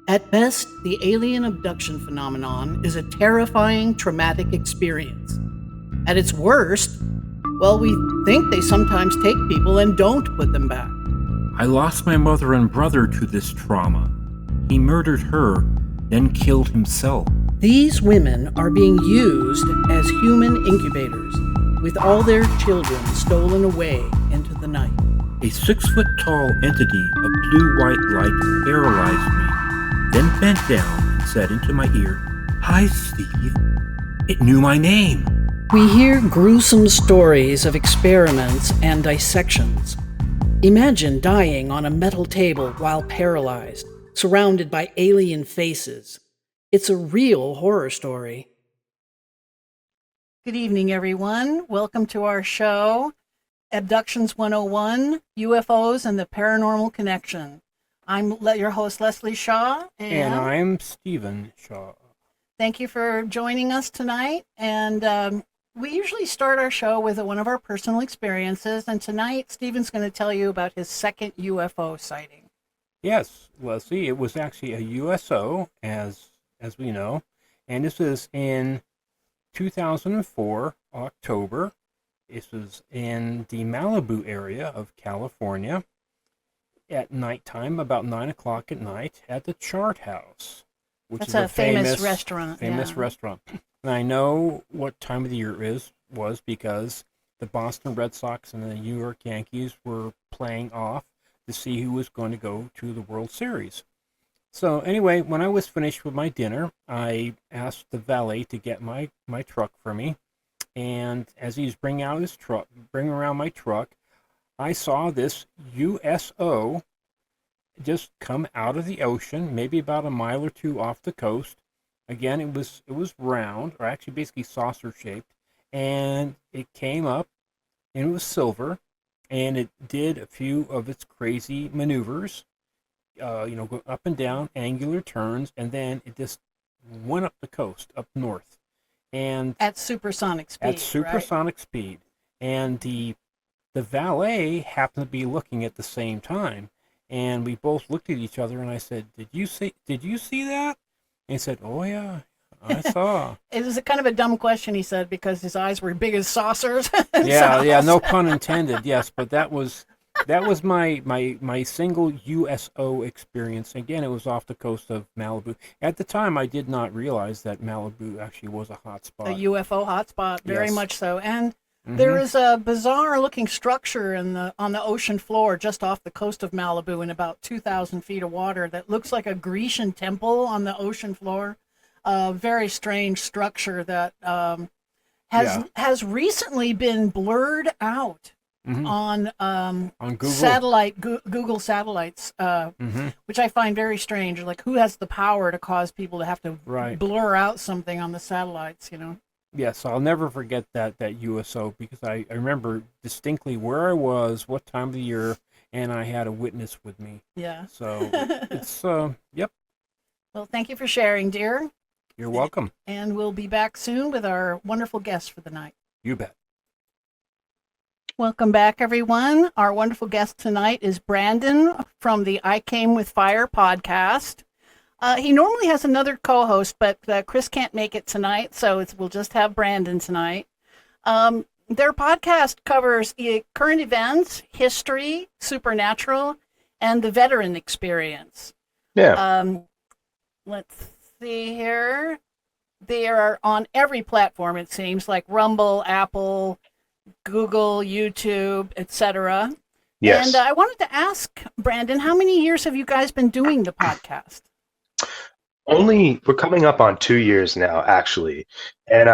At best, the alien abduction phenomenon is a terrifying, traumatic experience. At its worst, well, we think they sometimes take people and don't put them back. I lost my mother and brother to this trauma. He murdered her, then killed himself. These women are being used as human incubators, with all their children stolen away into the night. A 6-foot-tall entity of blue-white light paralyzed me, then bent down and said into my ear, "Hi, Steve." It knew my name. We hear gruesome stories of experiments and dissections. Imagine dying on a metal table while paralyzed, surrounded by alien faces. It's a real horror story. Good evening, everyone. Welcome to our show, Abductions 101, UFOs and the Paranormal Connection. I'm your host, Leslie Shaw. And I'm Stephen Shaw. Thank you for joining us tonight. And we usually start our show with one of our personal experiences. And tonight, Stephen's going to tell you about his second UFO sighting. Yes, Leslie, it was actually a USO, as we know. And this was in 2004, October. This was in the Malibu area of California at nighttime, about 9 o'clock at night, at the Chart House, which That's is a famous restaurant. Famous restaurant. And I know what time of the year it was because the Boston Red Sox and the New York Yankees were playing off to see who was going to go to the World Series. So anyway, when I was finished with my dinner, I asked the valet to get my truck for me. And as he was bringing around my truck, I saw this USO just come out of the ocean, maybe about a mile or two off the coast. Again, it was round, or actually basically saucer shaped, and it came up, and it was silver, and it did a few of its crazy maneuvers, go up and down, angular turns, and then it just went up the coast, up north. And at supersonic speed. And the valet happened to be looking at the same time, and we both looked at each other, and I said, did you see that? And he said, "Oh yeah, I saw." It was a kind of a dumb question, he said, because his eyes were big as saucers. Yeah, no pun intended. Yes, but that was my single USO experience. Again, it was off the coast of Malibu. At the time, I did not realize that Malibu actually was a hotspot. A UFO hotspot, very Yes. much so. And there is a bizarre-looking structure on the ocean floor just off the coast of Malibu in about 2,000 feet of water that looks like a Grecian temple on the ocean floor. A very strange structure that has recently been blurred out. On Google. Google satellites, which I find very strange. Like, who has the power to cause people to have to blur out something on the satellites, Yes, I'll never forget that USO because I remember distinctly where I was, what time of the year, and I had a witness with me. Yeah. So it's, yep. Well, thank you for sharing, dear. You're welcome. And we'll be back soon with our wonderful guest for the night. You bet. Welcome back, everyone. Our wonderful guest tonight is Brandon from the I Came With Fire podcast. He normally has another co-host, but Chris can't make it tonight, so we'll just have Brandon tonight. Their podcast covers current events, history, supernatural, and the veteran experience. Yeah. Let's see here. They are on every platform, it seems, like Rumble, Apple, Google, YouTube, etc. Yes. And I wanted to ask, Brandon, how many years have you guys been doing the podcast? We're coming up on 2 years now, actually. And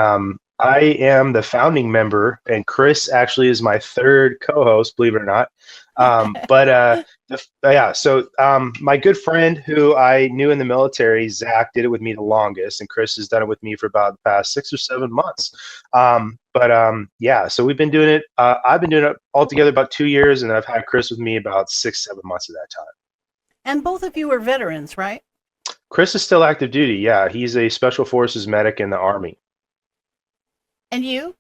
I am the founding member, and Chris actually is my third co-host, believe it or not. So my good friend who I knew in the military, Zach, did it with me the longest, and Chris has done it with me for about the past 6 or 7 months. So we've been doing it. I've been doing it altogether about 2 years, and I've had Chris with me about 6-7 months of that time. And both of you are veterans, right? Chris is still active duty. Yeah, he's a special forces medic in the Army. And you?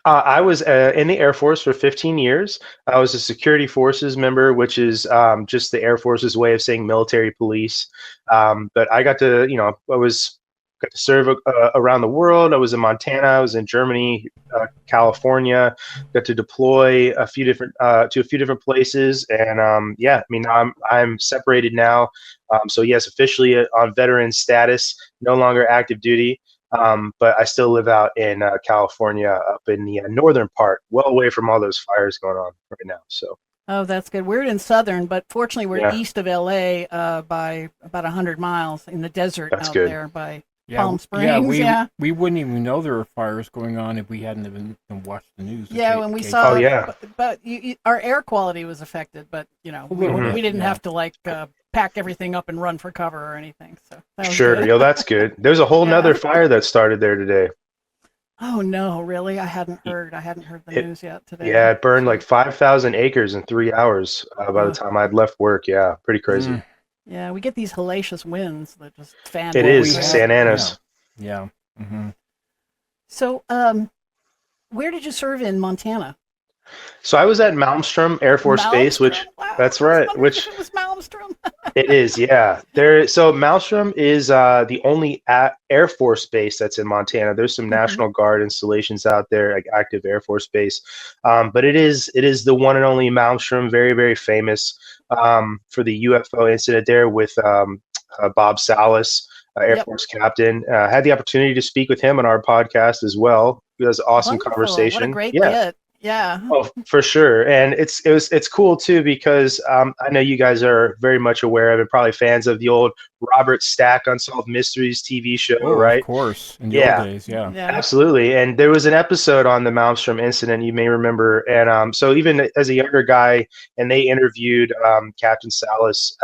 I was in the Air Force for 15 years. I was a security forces member, which is just the Air Force's way of saying military police. But I got to, got to serve around the world. I was in Montana. I was in Germany, California. Got to deploy a few different to a few different places, and yeah, I mean, I'm separated now. So yes, officially on veteran status, no longer active duty. But I still live out in California, up in the northern part, well away from all those fires going on right now. So. Oh, that's good. We're in southern, but fortunately, we're Yeah. east of LA by about 100 miles in the desert That's out good. there by Yeah, Palm Springs. we wouldn't even know there were fires going on if we hadn't even watched the news. Yeah, when we saw. Oh, yeah. But our air quality was affected, but we little bit, didn't yeah. have to pack everything up and run for cover or anything. So that was Sure, good. yo, that's good. There's a whole Yeah. nother fire that started there today. Oh no, really? I hadn't heard the news yet today. Yeah, it burned like 5,000 acres in 3 hours by the time I'd left work. Yeah, pretty crazy. Mm. Yeah, we get these hellacious winds that just fan. It what is we have. Santa Ana's. Yeah. Mm-hmm. So, where did you serve in Montana? So I was at Malmstrom Air Force Base, which Wow, that's I was right, wondering which if it was Malmstrom. it is, yeah. So Malmstrom is the only Air Force base that's in Montana. There's some National Guard installations out there, like active Air Force Base, but it is the one and only Malmstrom. Very, very famous for the UFO incident there with Bob Salas, Air Yep. Force captain. Had the opportunity to speak with him on our podcast as well. It was an awesome Wonderful. conversation. What a great yeah. get. Yeah. Oh, for sure, and it's cool too because I know you guys are very much aware of and probably fans of the old Robert Stack Unsolved Mysteries TV show, Oh, right? of course. In the Yeah. old days, yeah. Absolutely, and there was an episode on the Malmstrom incident you may remember, and so even as a younger guy, and they interviewed Captain Salas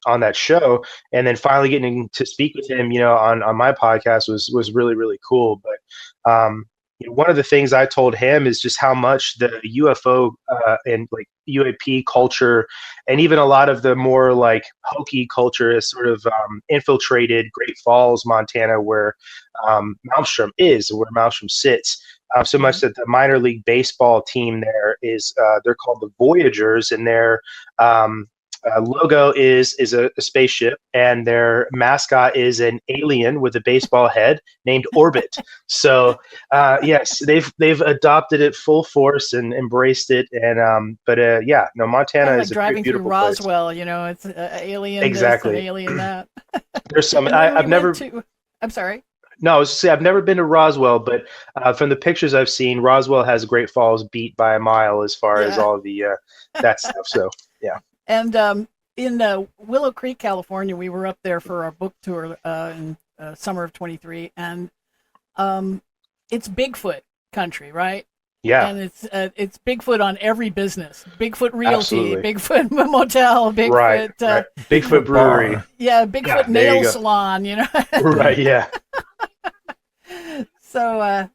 on that show, and then finally getting to speak with him, on my podcast was really, really cool. But one of the things I told him is just how much the UFO and like UAP culture, and even a lot of the more like hokey culture, has sort of infiltrated Great Falls, Montana, where Malmstrom sits. So much that the minor league baseball team there is they're called the Voyagers, and their logo is a spaceship, and their mascot is an alien with a baseball head named Orbit. So yes, they've adopted it full force and embraced it. And Montana Like is a driving pretty beautiful through place. Roswell, it's alien Exactly. this and alien that. There's some. And when we I've never. went to- I'm sorry. No, I was just say I've never been to Roswell, but from the pictures I've seen, Roswell has Great Falls beat by a mile as far as all of the that stuff. So yeah. And in Willow Creek, California, we were up there for our book tour in summer of 23, and it's Bigfoot country, right? Yeah. And it's Bigfoot on every business. Bigfoot Realty, Absolutely. Bigfoot Motel, Bigfoot, Right. Bigfoot Brewery. Bar. yeah, Bigfoot there you Nail go. Salon, Right. Yeah. So,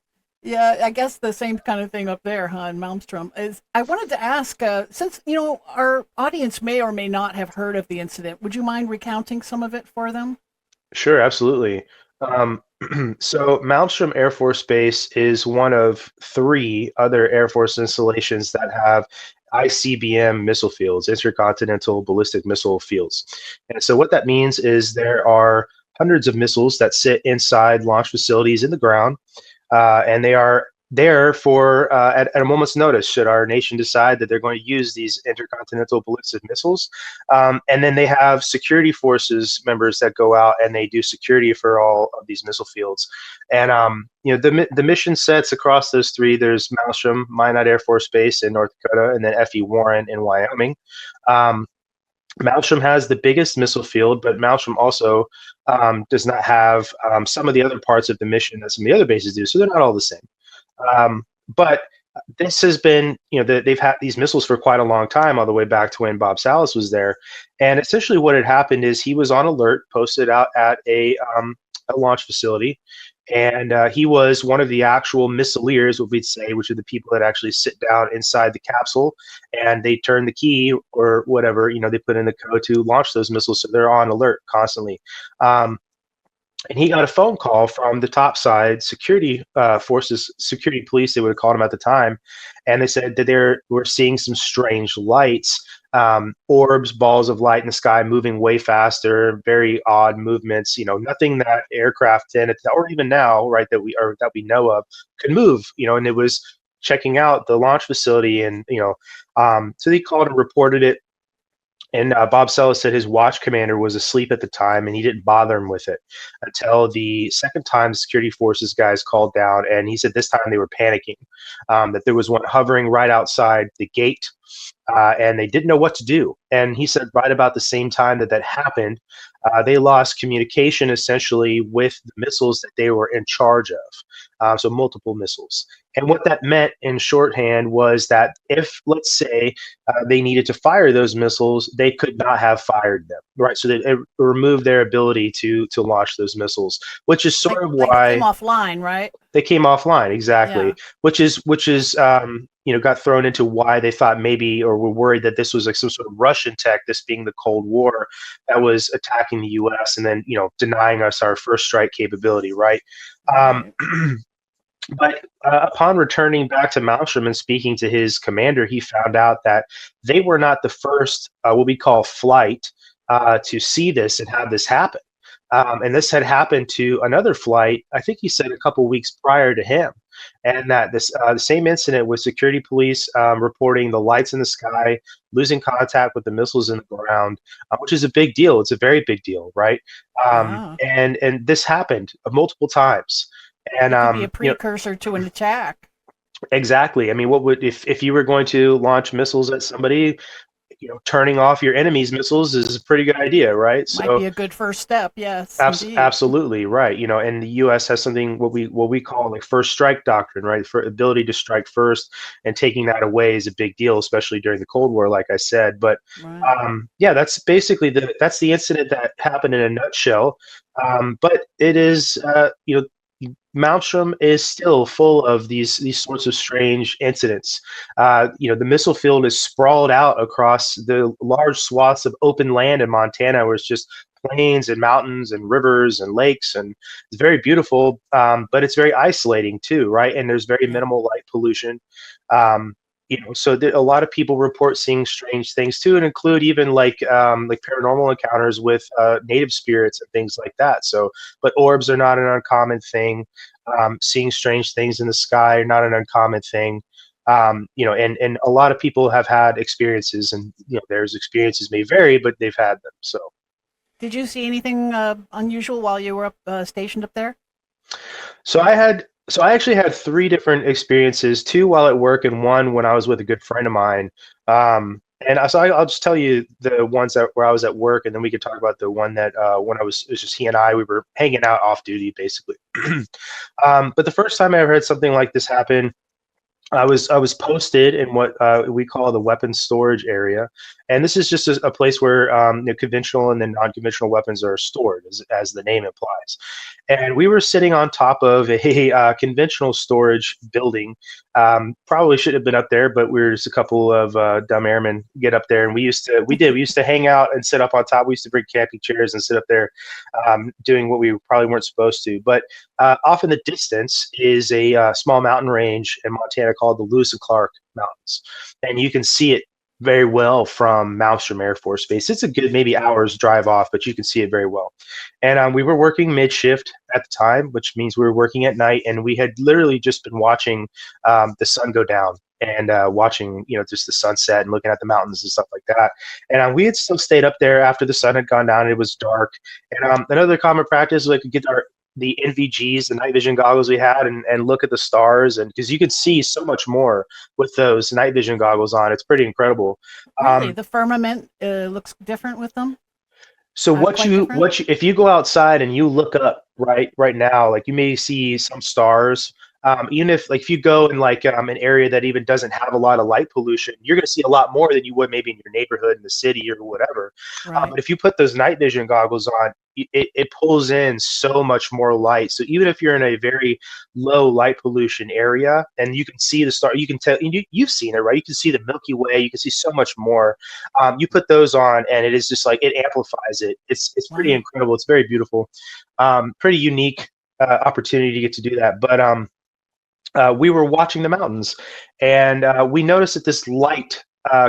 yeah, I guess the same kind of thing up there, huh, in Malmstrom. I wanted to ask, since, our audience may or may not have heard of the incident, would you mind recounting some of it for them? Sure, absolutely. So Malmstrom Air Force Base is one of 3 other Air Force installations that have ICBM missile fields, intercontinental ballistic missile fields. And so what that means is there are hundreds of missiles that sit inside launch facilities in the ground, and they are there for at a moment's notice should our nation decide that they're going to use these intercontinental ballistic missiles. And then they have security forces members that go out and they do security for all of these missile fields. And the mission sets across those 3. There's Malmstrom Minot Air Force Base in North Dakota, and then F.E. Warren in Wyoming. Malmstrom has the biggest missile field, but Malmstrom also does not have some of the other parts of the mission that some of the other bases do, so they're not all the same. But this has been, they've had these missiles for quite a long time, all the way back to when Bob Salas was there. And essentially what had happened is he was on alert, posted out at a launch facility, and he was one of the actual missileers, what we'd say, which are the people that actually sit down inside the capsule and they turn the key or whatever, they put in the code to launch those missiles. So they're on alert constantly. and he got a phone call from the topside security forces, security police, they would have called them at the time, and they said that they were seeing some strange lights, orbs, balls of light in the sky moving way faster, very odd movements. You know, nothing that aircraft then, or even now, right, that we know of, could move. You know, and it was checking out the launch facility, and so they called and reported it. And Bob Sellis said his watch commander was asleep at the time, and he didn't bother him with it until the second time the security forces guys called down. And he said this time they were panicking, that there was one hovering right outside the gate, and they didn't know what to do. And he said right about the same time that that happened, they lost communication essentially with the missiles that they were in charge of, so multiple missiles. And what that meant in shorthand was that if, let's say, they needed to fire those missiles, they could not have fired them, right? So that it removed their ability to launch those missiles, which is sort of Like why they came offline, right? they came offline. Exactly, Yeah. which is got thrown into why they thought maybe, or were worried that this was like some sort of Russian tech, this being the Cold War, that was attacking the U.S. and then denying us our first strike capability, right? Um, Right. But upon returning back to Malmstrom and speaking to his commander, he found out that they were not the first, what we call flight, to see this and have this happen. And this had happened to another flight, I think he said a couple weeks prior to him. And that this the same incident with security police reporting the lights in the sky, losing contact with the missiles in the ground, which is a big deal. It's a very big deal, right? Yeah. And this happened multiple times. And It could be a precursor to an attack. exactly. I mean, what would, if you were going to launch missiles at somebody, turning off your enemy's missiles is a pretty good idea, right? Might So be a good first step. Yes, indeed. absolutely right. And the U.S. has something what we call like first strike doctrine, right? For ability to strike first, and taking that away is a big deal, especially during the Cold War, like I said. But Right. yeah, that's basically that's the incident that happened in a nutshell. But it is, Malmstrom is still full of these sorts of strange incidents. The missile field is sprawled out across the large swaths of open land in Montana, where it's just plains and mountains and rivers and lakes, and it's very beautiful. But it's very isolating too, right? And there's very Yeah. minimal light pollution. So a lot of people report seeing strange things too, and include even like paranormal encounters with native spirits and things like that. So, but orbs are not an uncommon thing. Seeing strange things in the sky are not an uncommon thing. And a lot of people have had experiences, and there's experiences may vary, but they've had them. So, Did you see anything unusual while you were stationed up there? so I actually had three different experiences, two while at work and one when I was with a good friend of mine. I'll just tell you the ones where I was at work, and then we could talk about the one that when it was just he and I, we were hanging out off duty, basically. But the first time I ever had something like this happen, I was posted in what we call the weapons storage area, and this is just a place where conventional and then non-conventional weapons are stored, as the name implies. And we were sitting on top of a conventional storage building. Probably should have been up there, but we were just a couple of dumb airmen get up there, and we used to hang out and sit up on top. We used to bring camping chairs and sit up there, doing what we probably weren't supposed to. But off in the distance is a small mountain range in Montana called the Lewis and Clark Mountains, and you can see it very well from Malmstrom Air Force Base. It's a good maybe hour's drive off, but you can see it very well. And we were working mid shift at the time, which means we were working at night, and we had literally just been watching the sun go down and watching just the sunset and looking at the mountains and stuff like that. And we had still stayed up there after the sun had gone down. And it was dark, and another common practice was like get the NVGs, the night vision goggles we had, and look at the stars, and because you could see so much more with those night vision goggles on. It's pretty incredible. Really, the firmament looks different with them. So Quite different. if you go outside and you look up right now, like you may see some stars Even if like if you go in like an area that even doesn't have a lot of light pollution, you're going to see a lot more than you would maybe in your neighborhood in the city or whatever. Right. But if you put those night vision goggles on, it pulls in so much more light. So even if you're in a very low light pollution area and you can see the star, you can tell, you've seen it, right? You can see the Milky Way, you can see so much more. You put those on and it is just like, it amplifies it. It's pretty Wow. incredible. It's very beautiful. Pretty unique opportunity to get to do that. But we were watching the mountains and we noticed that this light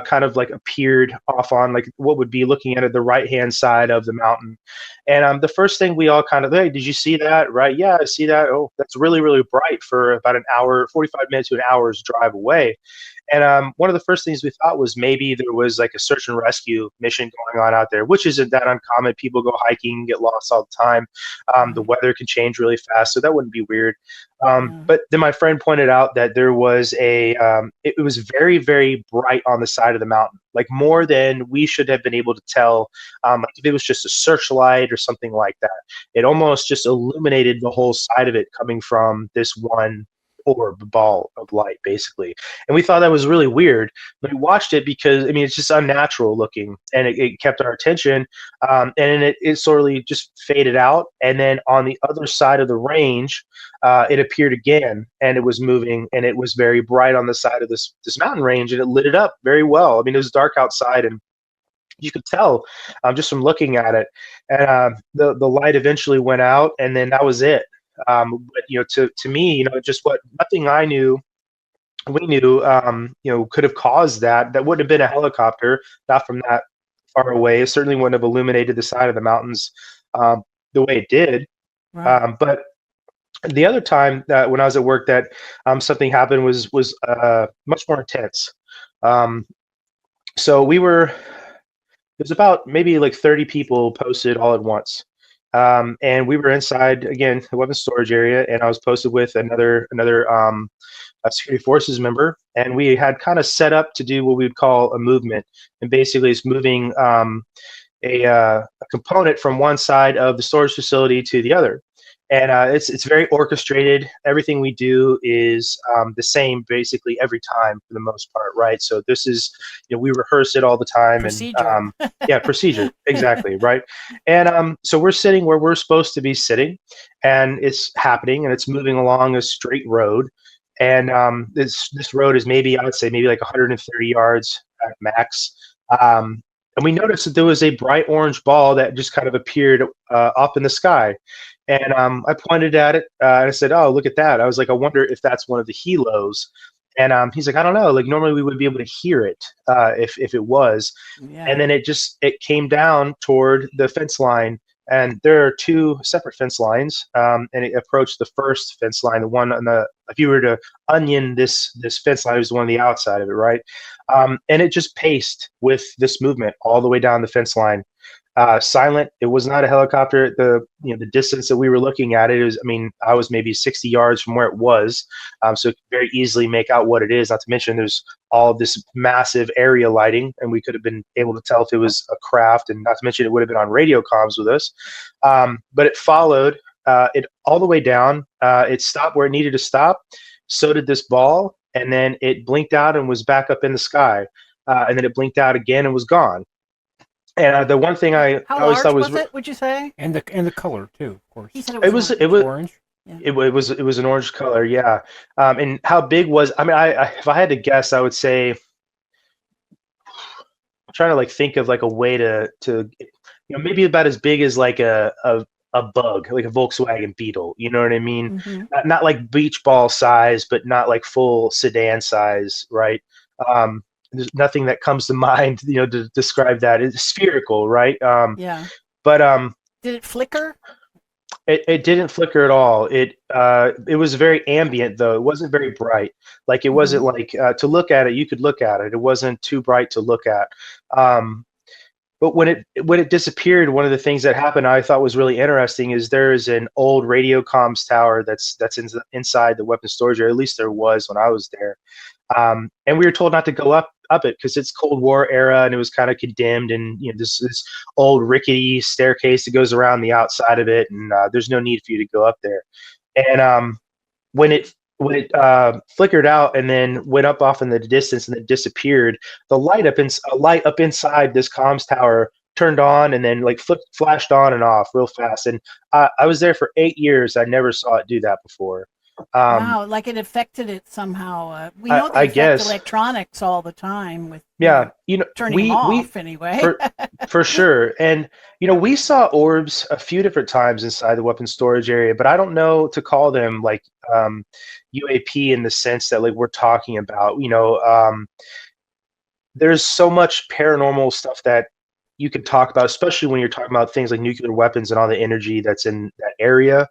kind of like appeared off on like what would be looking at the right hand side of the mountain. And the first thing we all kind of, hey, did you see that? Right? Yeah, I see that. Oh, that's really, really bright for about an hour, 45 minutes to an hour's drive away. And one of the first things we thought was maybe there was like a search and rescue mission going on out there, which isn't that uncommon. People go hiking, get lost all the time. The weather can change really fast, so that wouldn't be weird. But then my friend pointed out that there was it was very, very bright on the side of the mountain, like more than we should have been able to tell. Like if it was just a searchlight or something like that, it almost just illuminated the whole side of it coming from this one orb ball of light basically. And we thought that was really weird, but we watched it because I mean it's just unnatural looking and it kept our attention. And then it sort of just faded out, and then on the other side of the range it appeared again and it was moving and it was very bright on the side of this mountain range and it lit it up very well. I mean it was dark outside and you could tell just from looking at it. And the light eventually went out and then that was it. But to me, just what nothing we knew, could have caused that. That wouldn't have been a helicopter, not from that far away. It certainly wouldn't have illuminated the side of the mountains the way it did. Right. But the other time that when I was at work that something happened was much more intense. So it was about maybe like 30 people posted all at once. And we were inside again the weapons storage area, and I was posted with another security forces member, and we had kind of set up to do what we would call a movement, and basically it's moving a component from one side of the storage facility to the other. And it's very orchestrated. Everything we do is the same basically every time for the most part, right? So this is, we rehearse it all the time. Procedure. And yeah, procedure, exactly, right? And so we're sitting where we're supposed to be sitting, and it's happening, and it's moving along a straight road. And this road is maybe, I would say, maybe like 130 yards at max. And we noticed that there was a bright orange ball that just kind of appeared up in the sky. And I pointed at it and I said, "Oh, look at that." I was like, "I wonder if that's one of the helos." And he's like, "I don't know. Like normally we would be able to hear it if it was." Yeah. And then it came down toward the fence line. And there are two separate fence lines, and it approached the first fence line, the one on the. If you were to onion this fence line, it was the one on the outside of it, right? And it just paced with this movement all the way down the fence line. Silent. It was not a helicopter. The distance that we were looking at it is, I mean, I was maybe 60 yards from where it was, so it could very easily make out what it is. Not to mention, there's all of this massive area lighting, and we could have been able to tell if it was a craft, and not to mention it would have been on radio comms with us. But it followed it all the way down. It stopped where it needed to stop. So did this ball, and then it blinked out and was back up in the sky, and then it blinked out again and was gone. And the one thing I How always large thought was it? Would you say? And the color too, of course. He said it was orange. Yeah. it was an orange color, yeah. And how big was? I mean, I if I had to guess, I would say, I'm trying to like think of like a way to maybe about as big as like a bug, like a Volkswagen Beetle. You know what I mean? Mm-hmm. Not like beach ball size, but not like full sedan size, right? There's nothing that comes to mind, to describe that. It's spherical, right? Yeah. But Did it flicker? it didn't flicker at all. It was very ambient though. It wasn't very bright. Like it wasn't like to look at it. You could look at it. It wasn't too bright to look at. But when it disappeared, one of the things that happened I thought was really interesting is there is an old radio comms tower that's inside the weapons storage area. At least there was when I was there. And we were told not to go up it because it's Cold War era and it was kind of condemned, and this old rickety staircase that goes around the outside of it, and there's no need for you to go up there. And when it when it flickered out and then went up off in the distance and then disappeared, the a light up inside this comms tower turned on and then like flashed on and off real fast. And I was there for 8 years. I never saw it do that before. Um, Wow, like it affected it somehow. We know they I affect guess, electronics all the time with, yeah, turning them we off anyway. for for sure. And we saw orbs a few different times inside the weapons storage area, but I don't know to call them like UAP in the sense that like we're talking about. There's so much paranormal stuff that you could talk about, especially when you're talking about things like nuclear weapons and all the energy that's in that area.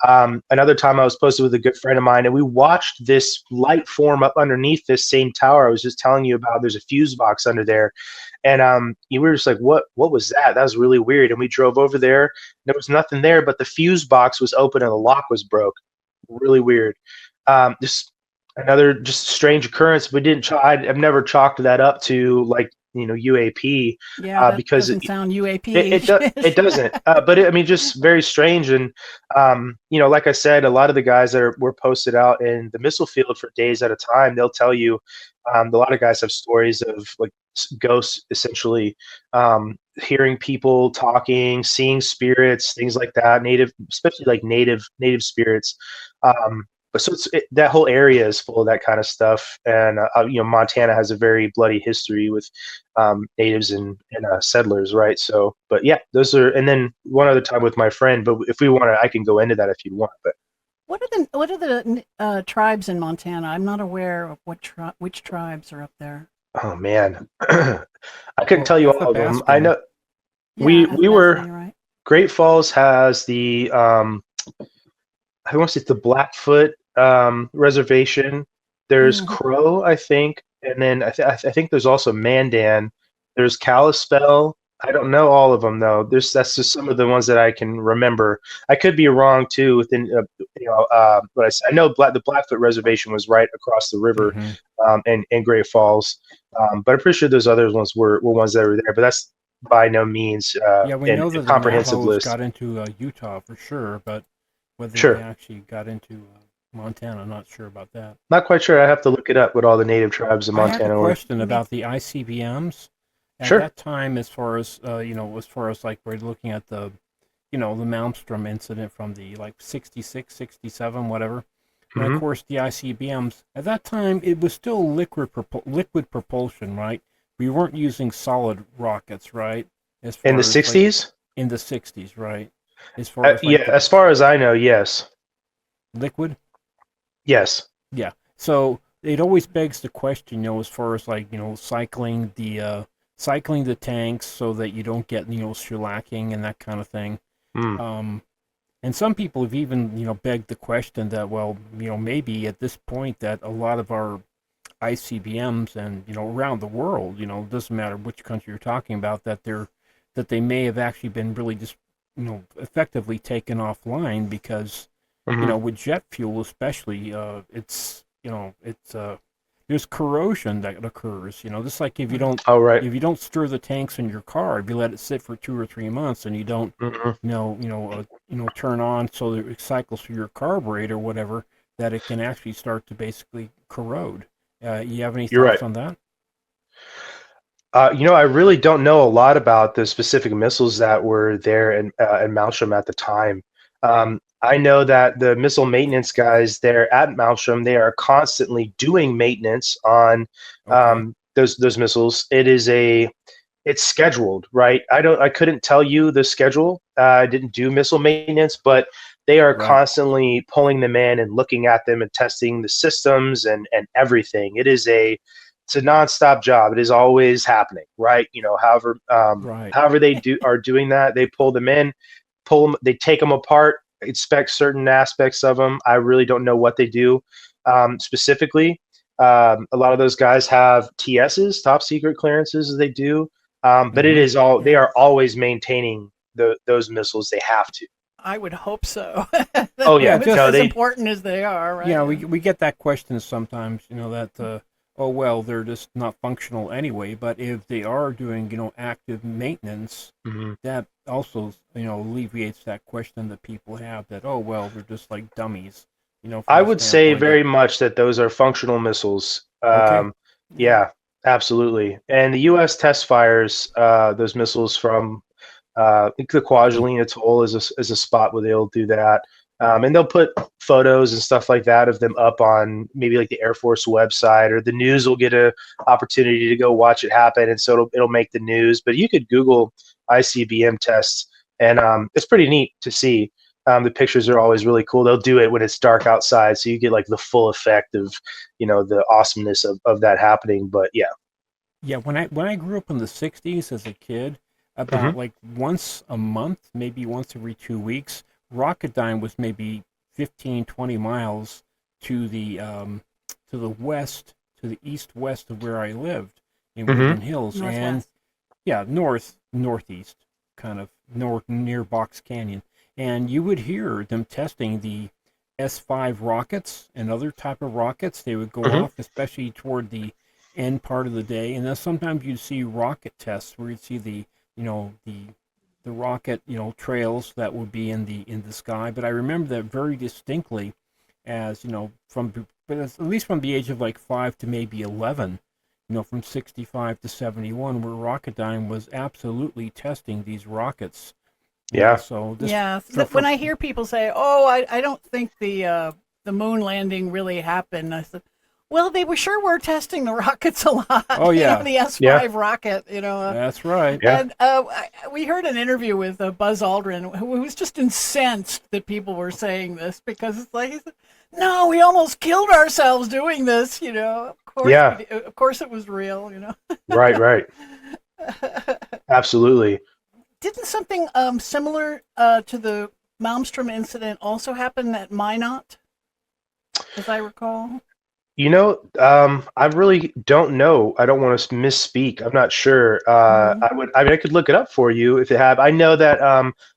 Another time I was posted with a good friend of mine, and we watched this light form up underneath this same tower I was just telling you about. There's a fuse box under there, and we were just like, "What was that? That was really weird." And we drove over there. There was nothing there, but the fuse box was open and the lock was broke. Really weird. Just another just strange occurrence. We didn't. I've never chalked that up to like UAP Yeah, that because doesn't sound it UAP-ish. doesn't. But I mean, just very strange. And like I said, a lot of the guys that were posted out in the missile field for days at a time, they'll tell you. A lot of guys have stories of like ghosts, essentially hearing people talking, seeing spirits, things like that. Especially like native spirits. But so that whole area is full of that kind of stuff, and Montana has a very bloody history with natives and settlers, right? So, but yeah, those are, and then one other time with my friend. But if we want to, I can go into that if you want. But What are the tribes in Montana? I'm not aware of which tribes are up there. oh man, I couldn't Well, tell you all of them. I Athabascan. know Yeah, we were Athabascan, right? Great Falls has the I want to say it's the Blackfoot reservation. There's Hmm. Crow, I think, and then I think there's also Mandan. There's Kalispell. I don't know all of them though. That's just some of the ones that I can remember. I could be wrong too. Within but I know the Blackfoot reservation was right across the river, Hmm. in Great Falls. But I'm pretty sure those other ones were ones that were there. But that's by no means Yeah, we in know a that the comprehensive Navajos list. got into Utah for sure, but whether they Sure. actually got into Montana, I'm not sure about that. Not quite sure. I have to look it up what all the native tribes in I have a Montana were. question Me, about the ICBMs. At Sure. that time, as far as as far as like we're looking at the Malmstrom incident from the like 66, 67, whatever. And of Hmm. course, the ICBMs at that time it was still liquid propulsion, right? We weren't using solid rockets, right? As In the far as like 60s? in the 60s, right? As far as Yeah, like the as far as I know, yes. liquid. Yes. Yeah. So it always begs the question, as far as like, cycling the tanks so that you don't get, shellacking and that kind of thing. Mm. Um, and some people have even, begged the question that, well, maybe at this point that a lot of our ICBMs and, around the world, it doesn't matter which country you're talking about, that they may have actually been really just, effectively taken offline because Hmm. with jet fuel especially, it's there's corrosion that occurs. Just like Oh, right. if you don't stir the tanks in your car, if you let it sit for 2 or 3 months and you don't Hmm. turn on so that it cycles through your carburetor or whatever, that it can actually start to basically corrode. You have any You're thoughts right. on that? I really don't know a lot about the specific missiles that were there in Malmstrom at the time. I know that the missile maintenance guys there at Malmstrom, they are constantly doing maintenance on Okay. those missiles. It's scheduled, right? I couldn't tell you the schedule. I didn't do missile maintenance, but they are Right. constantly pulling them in and looking at them and testing the systems and everything. It's a nonstop job. It is always happening, right? Right. However are doing that, they pull them in, they take them apart, inspect certain aspects of them. I really don't know what they do specifically. A lot of those guys have TSs, top secret clearances, as they do. But it Mm-hmm. is all they yeah, are always maintaining those missiles. They have to. I would hope so. Oh Yeah, yeah, With just no, as they important as they are, right? yeah, Yeah. we get that question sometimes, that oh well, they're just not functional anyway. But if they are doing, active maintenance, mhm. that also, alleviates that question that people have that, oh well, they're just like dummies, From I the would say standpoint very much that those are functional missiles. Okay. Yeah, absolutely. And the U.S. test fires those missiles from I think the Kwajalein Atoll is a spot where they'll do that. And they'll put photos and stuff like that of them up on maybe like the Air Force website, or the news will get a opportunity to go watch it happen, and so it'll make the news. But you could Google ICBM tests, and it's pretty neat to see. The pictures are always really cool. They'll do it when it's dark outside, so you get like the full effect of the awesomeness of that happening. But yeah. Yeah, when I grew up in the '60s as a kid, about Mhm. like once a month, maybe once every 2 weeks, Rocketdyne was maybe 15, 20 miles to the west, to the east-west of where I lived in Mhm. Woodland Hills, and Northwest. yeah, northeast, kind of north near Box Canyon, and you would hear them testing the S5 rockets and other type of rockets. They would go Mhm. off, especially toward the end part of the day, and then sometimes you'd see rocket tests where you'd see the rocket trails that would be in the sky. But I remember that very distinctly, as but at least from the age of like 5 to maybe 11, from 65 to 71, where Rocketdyne was absolutely testing these rockets. Yeah. So this Yeah, for when I hear people say, "Oh, I don't think the moon landing really happened," I said, "Well, they were testing the rockets a lot. Oh, yeah. The Yeah. S5 rocket, that's right. Yeah. And we heard an interview with Buzz Aldrin, who was just incensed that people were saying this, because it's like, he said, no, we almost killed ourselves doing this. Yeah. Of course, it was real. Right. Right. Absolutely. Didn't something similar to the Malmstrom incident also happen at Minot, as I recall? I really don't know. I don't want to misspeak. I'm not sure. Mhm. I could look it up for you if it have. I know that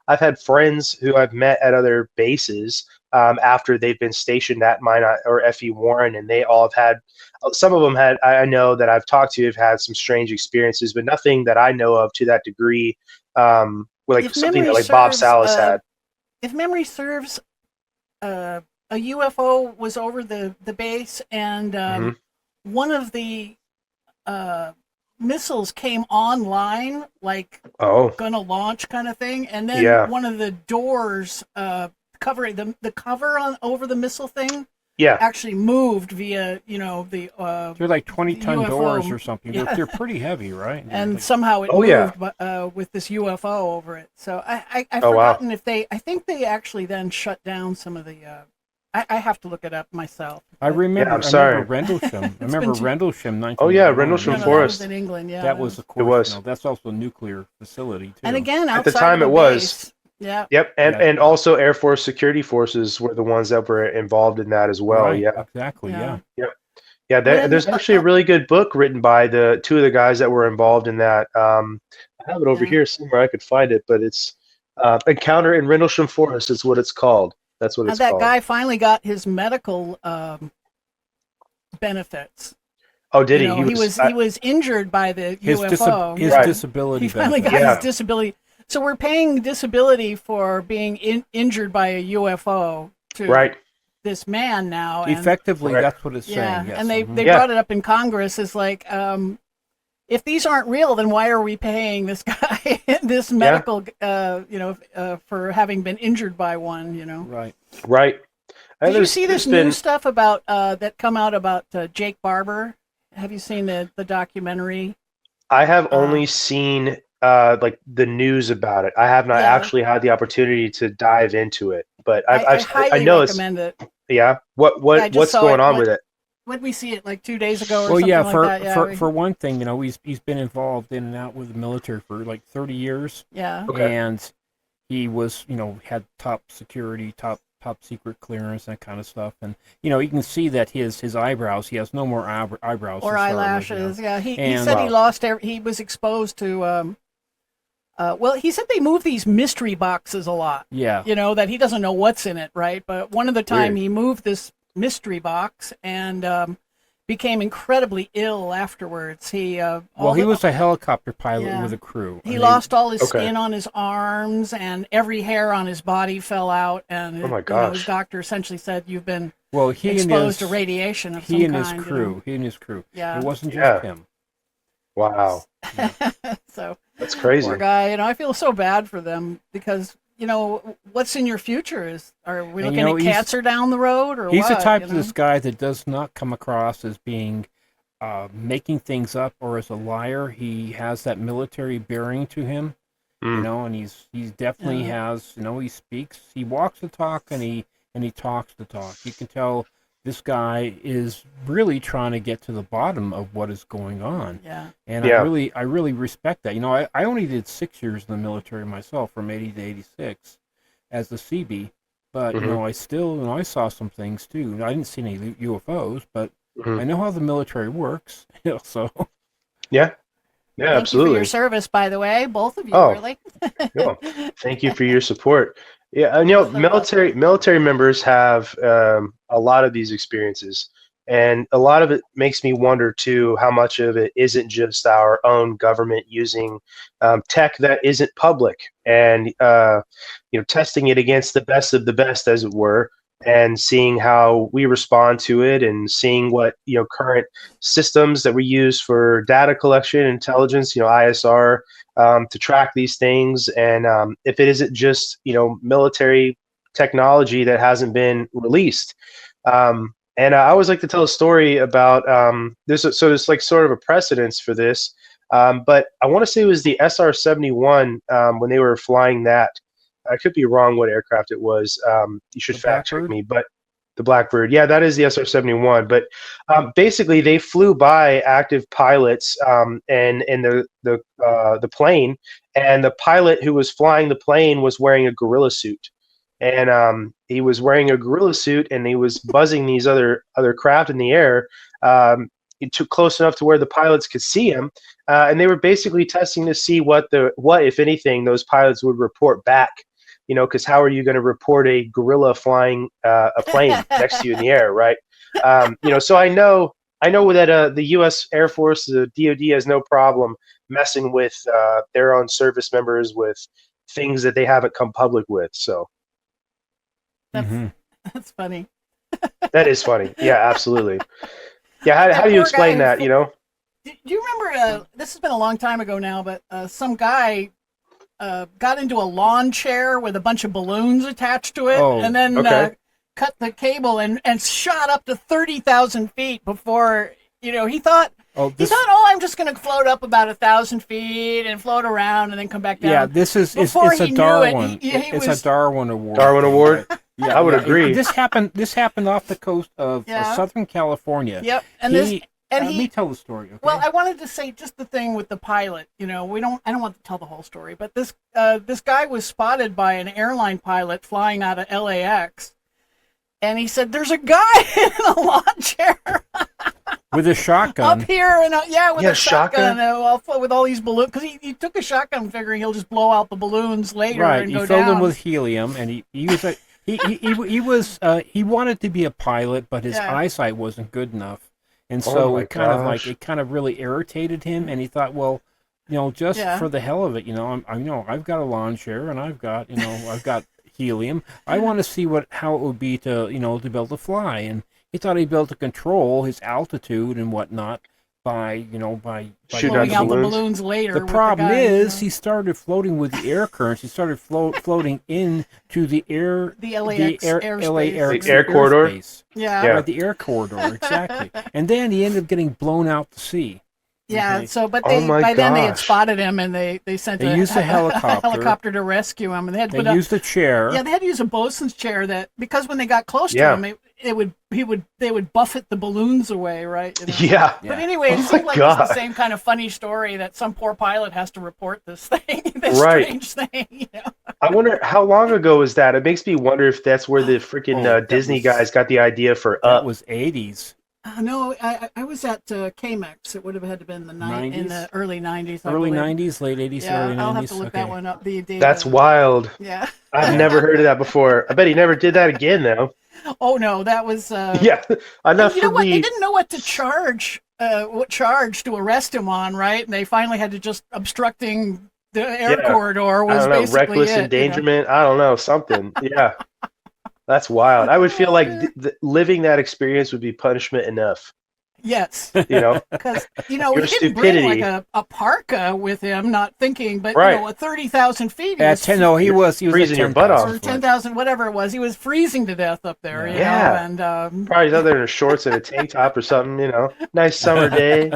I've had friends who I've met at other bases after they've been stationed at Minot or FE Warren, and they all have had. Some of them had. I know that I've talked to have had some strange experiences, but nothing that I know of to that degree. Like If something that memory like Bob serves, Salas had. if memory serves, a UFO was over the base, and Hmm. one of the uh, missiles came online, like Oh, gonna launch kind of thing, and then yeah, one of the doors covering the cover on over the missile thing yeah. actually moved via They're like the 20-ton doors UFO. or something. They're, Yeah, they're pretty heavy, right? They're and like, somehow it Oh, yeah. moved with this UFO over it. So I've Oh, wow. forgotten if I think they actually then shut down some of the. I have to look it up myself. I But Yeah, remember I'm I remember sorry. Rendlesham. I it's remember been too. Rendlesham Oh, yeah, 1981. Rendlesham No, that was Forest. in England. Yeah, That that was, was. of It course, was. that's also a nuclear facility And too. again, At the outside time, of a it was. base. Yeah. Yep, and Yeah, and also Air Force security forces were the ones that were involved in that as well. right, Yeah, exactly, Yeah. yeah. yep, yeah. When There's actually a really good book written by the two of the guys that were involved in that. I have it over yeah, here somewhere. I could find it, but it's Encounter in Rendlesham Forest is what it's called. That's what it's that called. guy finally got his medical benefits. Oh, did he? He He was. was injured by the UFO. His Right. disability He finally got benefits. his Yeah, disability. So we're paying disability for being injured by a UFO to right, this man now, and Effectively, right. that's what it's yeah, saying. Yes. and they Yeah, brought it up in Congress as like, if these aren't real, then why are we paying this guy this yeah, medical, for having been injured by one, Right. right. And Did you see there's this new been. stuff about that come out about Jake Barber? Have you seen the documentary? I have Uh, only seen like the news about it. I have not yeah, actually had the opportunity to dive into it, but I I highly know it's recommend it. yeah. Yeah, I just What's saw going it. on with it? When we see it like 2 days ago or Well, yeah, something like that. Yeah, for one thing, he's been involved in and out with the military for like 30 years, yeah. Okay. and he was, had top security, top secret clearance, that kind of stuff, and you can see that his eyebrows, he has no more eyebrows Or to start with, eyelashes. Yeah, he and said he Wow. lost. He was exposed to. Well, he said they move these mystery boxes a lot. yeah, That he doesn't know what's in it, right? But one of the time Weird. he moved this mystery box, and became incredibly ill afterwards. He He was a helicopter pilot Yeah. with a crew. he lost all his Okay. skin on his arms, and every hair on his body fell out. And Oh my his gosh. doctor essentially said, "You've been Well, he exposed and to radiation of his, he some and his kind." crew. He and his crew. Yeah. It wasn't Yeah. just him. Wow. So That's crazy. poor guy. I feel so bad for them because what's in your future? Are we And, looking at cancer down the road, or He's what? the type of this guy that does not come across as being making things up or as a liar. He has that military bearing to him, and he's definitely has. He speaks, he walks the talk, and he talks the talk. You can tell this guy is really trying to get to the bottom of what is going on. Yeah. And Yeah. I really respect that. I only did 6 years in the military myself, from 80 to 86, as a CB. But I still, I saw some things too. I didn't see any UFOs, but I know how the military works. So Yeah. Thank Yeah, you for absolutely. your service, by the way, both of you. Oh. Really. No, thank you for your support. Yeah, and So military members have a lot of these experiences, and a lot of it makes me wonder too how much of it isn't just our own government using tech that isn't public, and testing it against the best of the best, as it were, and seeing how we respond to it, and seeing what current systems that we use for data collection, intelligence, ISR. To track these things, and if it isn't just military technology that hasn't been released. And I always like to tell a story about there's like sort of a precedence for this, but I want to say it was the SR-71 when they were flying that. I could be wrong what aircraft it was. You should fact check me, but the Blackbird, yeah, that is the SR-71. But basically, they flew by active pilots and the plane, and the pilot who was flying the plane was wearing a gorilla suit, and he was wearing a gorilla suit, and he was buzzing these other craft in the air. It took close enough to where the pilots could see him, and they were basically testing to see what if anything those pilots would report back. Because how are you going to report a gorilla flying a plane next to you in the air, right? So I know that the U.S. Air Force, the DoD, has no problem messing with their own service members with things that they haven't come public with. So that's funny. that is funny. Yeah, absolutely. Yeah, how do you explain that? Do you remember? This has been a long time ago now, but some guy got into a lawn chair with a bunch of balloons attached to it, and then cut the cable and shot up to 30,000 feet before he thought. I'm just going to float up about 1,000 feet and float around and then come back down. Yeah, it's a Darwin. It's a Darwin Award. Darwin Award. Yeah, I would agree. This happened off the coast of Southern California. Yep, and let me tell the story. Okay? Well, I wanted to say just the thing with the pilot. I don't want to tell the whole story, but this guy was spotted by an airline pilot flying out of LAX, and he said, "There's a guy in a lawn chair with a shotgun up here, and with a shotgun with all these balloons." Because he took a shotgun, figuring he'll just blow out the balloons later and go down. He filled them with helium, and he was he wanted to be a pilot, but his eyesight wasn't good enough. And so it kind of really irritated him, and he thought, well, just for the hell of it, I've got a lawn chair and I've got helium. I want to see how it would be to be able to fly, and he thought he'd be able to control his altitude and whatnot by shooting out the balloons later. The problem is he started floating with the air currents. He started floating into the LAX air corridor. Space. Yeah, the air corridor, exactly. And then he ended up getting blown out to sea. Yeah. Okay. So, but then they had spotted him, and they sent a helicopter to rescue him, and they used a chair. Yeah, they had to use a bosun's chair because when they got close to him, they would buffet the balloons away, right? Yeah. But anyway, it seemed like it's the same kind of funny story that some poor pilot has to report this thing, strange thing. I wonder how long ago was that? It makes me wonder if that's where the freaking Disney guys got the idea for Up. That was 80s. No, I was at KMEX. It would have had to been in the early 90s. Early 90s, late 80s, early 90s. I'll have to look that one up. That's wild. Yeah. I've never heard of that before. I bet he never did that again, though. Oh no, that was. Yeah, And enough you for know what? They me. didn't know what to charge. What charge to arrest him on, right? And they finally had to just obstructing the air Yeah, corridor I was don't know, basically reckless it. You know. endangerment. I don't know, something. Yeah, that's wild. I would feel Oh like dear. living that experience would be punishment enough. Yes. You know, Because your he didn't bring like stupidity. a parka with him, not thinking, but Right. at 30,000 feet, he At was 10, no, he You're was at freezing your butt 10,000 or off. foot. 10,000, whatever it was. He was freezing to death up there, Yeah. Yeah. and Probably he's out there in shorts and a tank top or something, Nice summer day.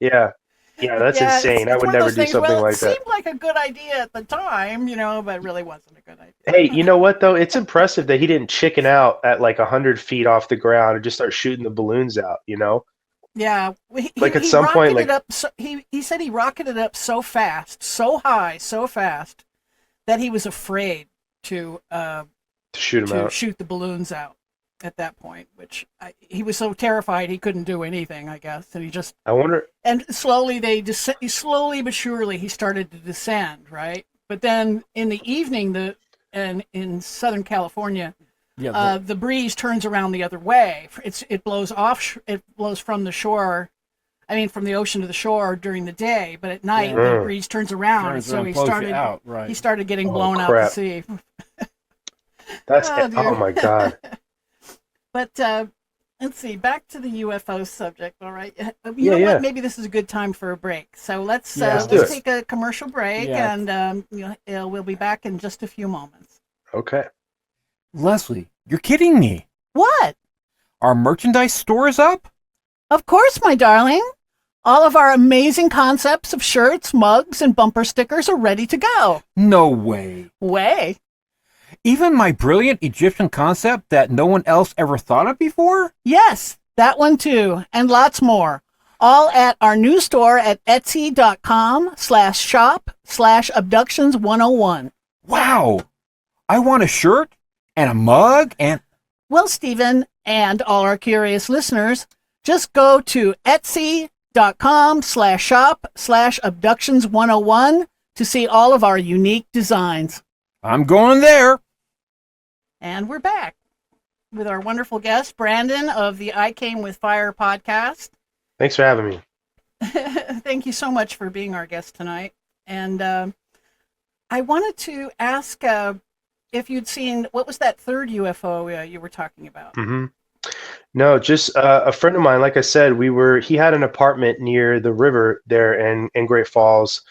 Yeah. Yeah, that's yeah, insane. I it's would one of never those do things. something Well, it like that. seemed like a good idea at the time, but it really wasn't a good Hey, idea. you know what though? It's impressive that he didn't chicken out at like 100 feet off the ground and just start shooting the balloons out. Yeah, Like at he some point, rocketed like up. He said he rocketed up so fast, so high, so fast that he was afraid to shoot him to out. shoot the balloons out at that point. He was so terrified he couldn't do anything. I guess, and he just I wonder. and slowly but surely he started to descend. Right, but then in the evening, and in Southern California, Yeah, the breeze turns around the other way. It blows off. It blows from the shore. I mean, from the ocean to the shore during the day, but at night the Mm. breeze turns around, and turns so around, he blows you started. out, right. He started getting Oh blown out to crap! sea. That's Oh oh dear. my god. But let's see. Back to the UFO subject. All right. You Yeah, know yeah. what? Maybe this is a good time for a break. So let's Yeah. Let's do let's it. take a commercial break, Yeah. and we'll be back in just a few moments. Okay. Leslie, you're kidding me. What? Our merchandise store is up? Of course, my darling. All of our amazing concepts of shirts, mugs, and bumper stickers are ready to go. No way. Way. Even my brilliant Egyptian concept that no one else ever thought of before? Yes, that one too, and lots more. All at our new store at etsy.com/shop/abductions101. Wow. I want a shirt and a mug and Well, Stephen, and all our curious listeners, just go to etsy.com/shop/abductions101 to see all of our unique designs. I'm going there. And we're back with our wonderful guest, Brandon of the I Came With Fire podcast. Thanks for having me. Thank you so much for being our guest tonight. And I wanted to ask if you'd seen, what was that third UFO you were talking about? hmm No, just a friend of mine. Like I said, he had an apartment near the river there in Great Falls,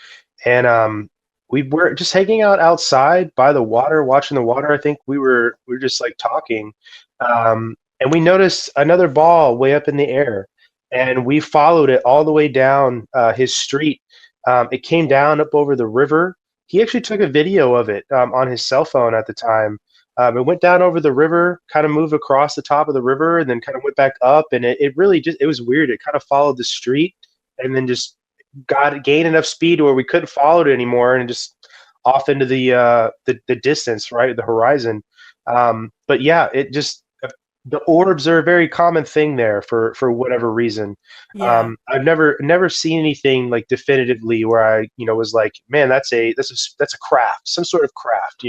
and we were just hanging out outside by the water, watching the water. I think we were just like talking, and we noticed another ball way up in the air, and we followed it all the way down his street. It came down up over the river. He actually took a video of it on his cell phone at the time. It went down over the river, kind of moved across the top of the river, and then kind of went back up. And it really it was weird. It kind of followed the street and then just gained enough speed where we couldn't follow it anymore and just off into the distance, right, the horizon. But yeah, the orbs are a very common thing there for whatever reason. Yeah. I've never seen anything like definitively where I was like, man, that's a craft, some sort of craft.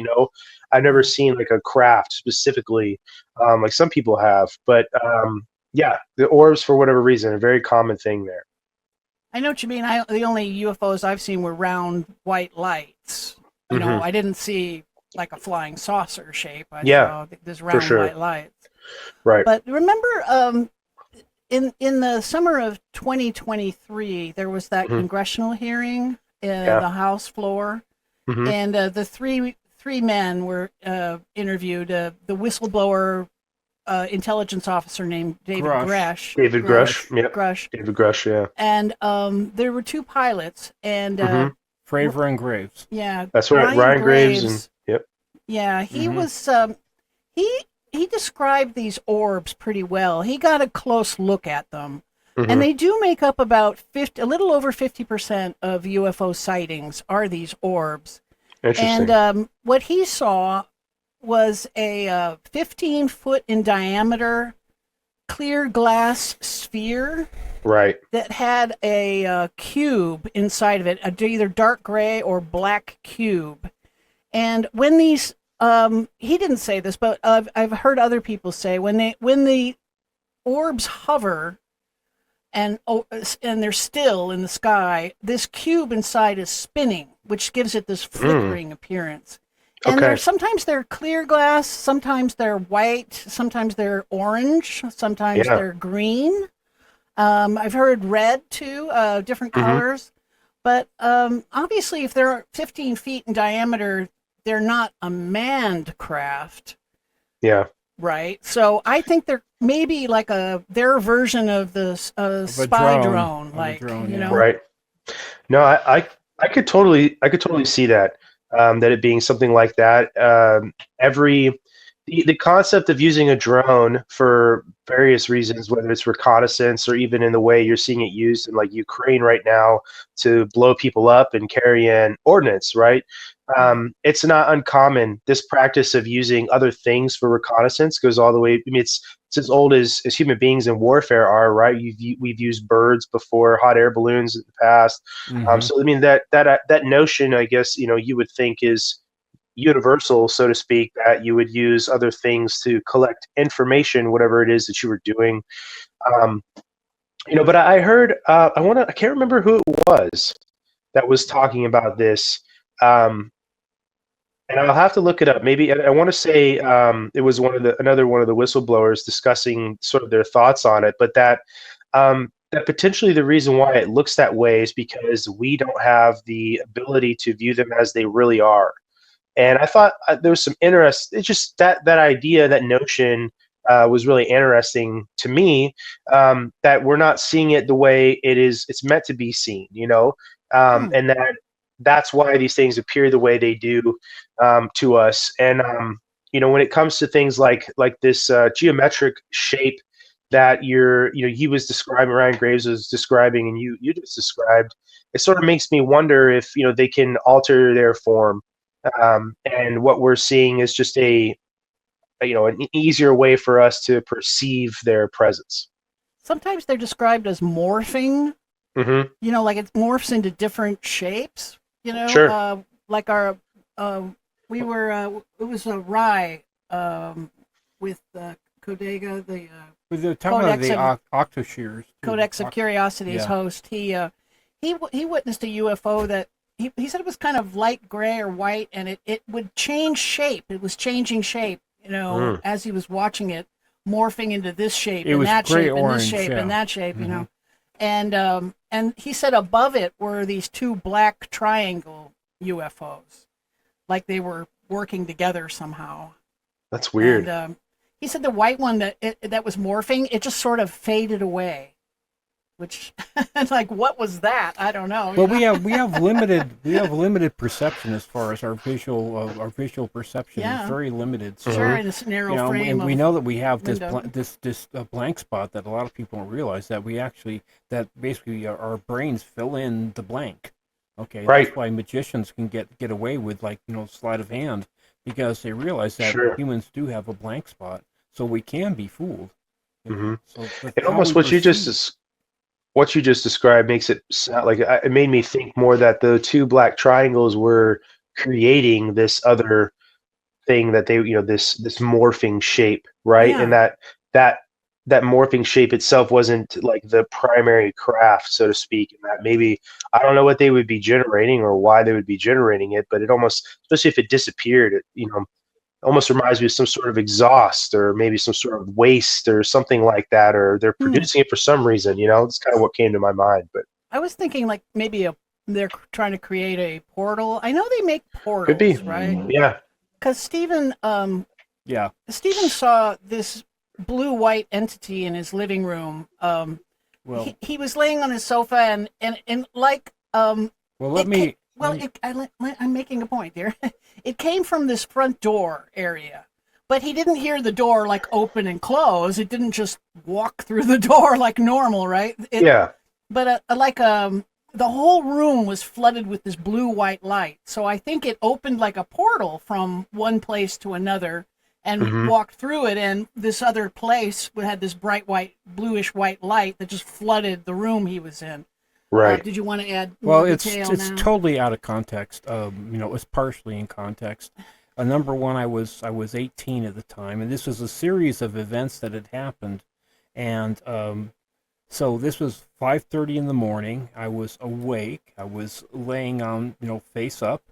I've never seen like a craft specifically, like some people have, but yeah, the orbs for whatever reason, a very common thing there. I know what you mean. The only UFOs I've seen were round white lights. Mhm. I didn't see like a flying saucer shape. I Yeah, saw this round sure. white lights. Right. But remember, in the summer of 2023, there was that Mhm. congressional hearing in Yeah. the House floor, Mhm. and the three men were interviewed. The whistleblower intelligence officer named David Grush. David Grush. Yep. Grush. David Grush. Yeah. And there were two pilots, and Mhm. Fravor and Graves. yeah, That's right. Ryan Graves and yep. yeah, he Mhm. was he described these orbs pretty well. He got a close look at them. Mhm. And they do make up about a little over 50% of UFO sightings are these orbs. Interesting. And what he saw was a 15-foot in diameter clear glass sphere Right. that had a cube inside of it, either dark gray or black cube. And when these he didn't say this, but I've heard other people say when the orbs hover and they're still in the sky, this cube inside is spinning, which gives it this flickering appearance. And Okay. sometimes they're clear glass, sometimes they're white, sometimes they're orange, sometimes Yeah. they're green. I've heard red too, different Mhm. colors. But obviously, if they're 15 feet in diameter, they're not a manned craft, Yeah. right? So I think they're maybe like their version of the a spy drone, drone, of a like drone, you yeah. know. Right. No, I could totally see that. That it being something like that. The concept of using a drone for various reasons, whether it's reconnaissance or even in the way you're seeing it used in like Ukraine right now to blow people up and carry in ordnance, right? It's not uncommon. This practice of using other things for reconnaissance goes all the way. I mean, it's as old as human beings in warfare are, right? We've used birds before, hot air balloons in the past. Mhm. So I mean that notion, I guess, you would think is universal, so to speak, that you would use other things to collect information, whatever it is that you were doing. Um, but I heard, I can't remember who it was that was talking about this. Um, and I'll have to look it up. Maybe I want to say it was another one of the whistleblowers discussing sort of their thoughts on it, but that potentially the reason why it looks that way is because we don't have the ability to view them as they really are. And I thought there was some interest. It's just that idea, that notion was really interesting to me. That we're not seeing it the way it's meant to be seen, and that's why these things appear the way they do to us. And when it comes to things like this geometric shape that he was describing, Ryan Graves was describing, and you just described, it sort of makes me wonder if they can alter their form. And what we're seeing is just an easier way for us to perceive their presence. Sometimes they're described as morphing. Mm-hmm. Like it morphs into different shapes. Sure. Like our we were it was a rye with Kodega, the We're talking about Codex the of- octoshears. too. Codex of Curiosity's yeah. host. He witnessed a UFO that he said it was kind of light gray or white, and it would change shape. It was changing shape, as he was watching it, morphing into this shape It and was that gray shape and orange, this shape yeah. and that shape, Mhm. And he said above it were these two black triangle UFOs, like they were working together somehow. That's weird. And he said the white one that was morphing, it just sort of faded away. Which, like, what was that? I don't know. But we have limited perception as far as our visual perception Yeah. is very limited. So, Sure, in this narrow frame. and we know that we have this window. this blank spot that a lot of people don't realize, that basically our brains fill in the blank. Okay, Right. That's why magicians can get away with, like, sleight of hand, because they realize that Sure. humans do have a blank spot, so we can be fooled. Mhm. So It almost what you just described makes it sound like it made me think more that the two black triangles were creating this other thing, that they this morphing shape, right? Yeah. And that morphing shape itself wasn't like the primary craft, so to speak, and that maybe, I don't know what they would be generating or why they would be generating it, but it almost, especially if it disappeared, it almost reminds me of some sort of exhaust or maybe some sort of waste or something like that, or they're producing it for some reason. It's kind of what came to my mind. But I was thinking like maybe they're trying to create a portal. I know they make portals, could be, right? yeah. Because Stephen saw this blue-white entity in his living room. Well, He was laying on his sofa and like let me. I'm making a point here. It came from this front door area, but he didn't hear the door like open and close. It didn't just walk through the door like normal, right? Yeah. But the whole room was flooded with this blue-white light. So I think it opened like a portal from one place to another, and walked through it, and this other place had this bright white, bluish white light that just flooded the room he was in. Right. Did you want to add Well, more it's detail it's now? totally out of context. It's partially in context. Number one, I was 18 at the time, and this was a series of events that had happened, and so this was 5:30 in the morning. I was awake. I was laying on, face up,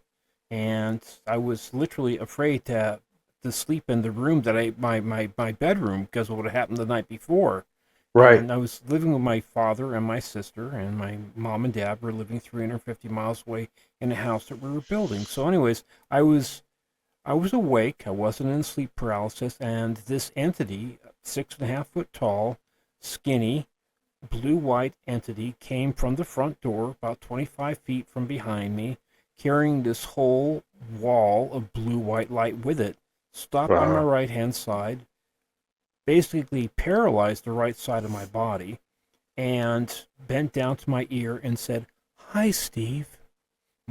and I was literally afraid to sleep in the room that my bedroom, because of what had happened the night before. Right. And I was living with my father and my sister, and my mom and dad were living 350 miles away in a house that we were building. So, anyways, I was awake. I wasn't in sleep paralysis, and this entity, 6.5 foot tall, skinny, blue-white entity, came from the front door, about 25 feet from behind me, carrying this whole wall of blue-white light with it. Stopped on my right-hand side, basically paralyzed the right side of my body, and bent down to my ear and said, "Hi, Steve."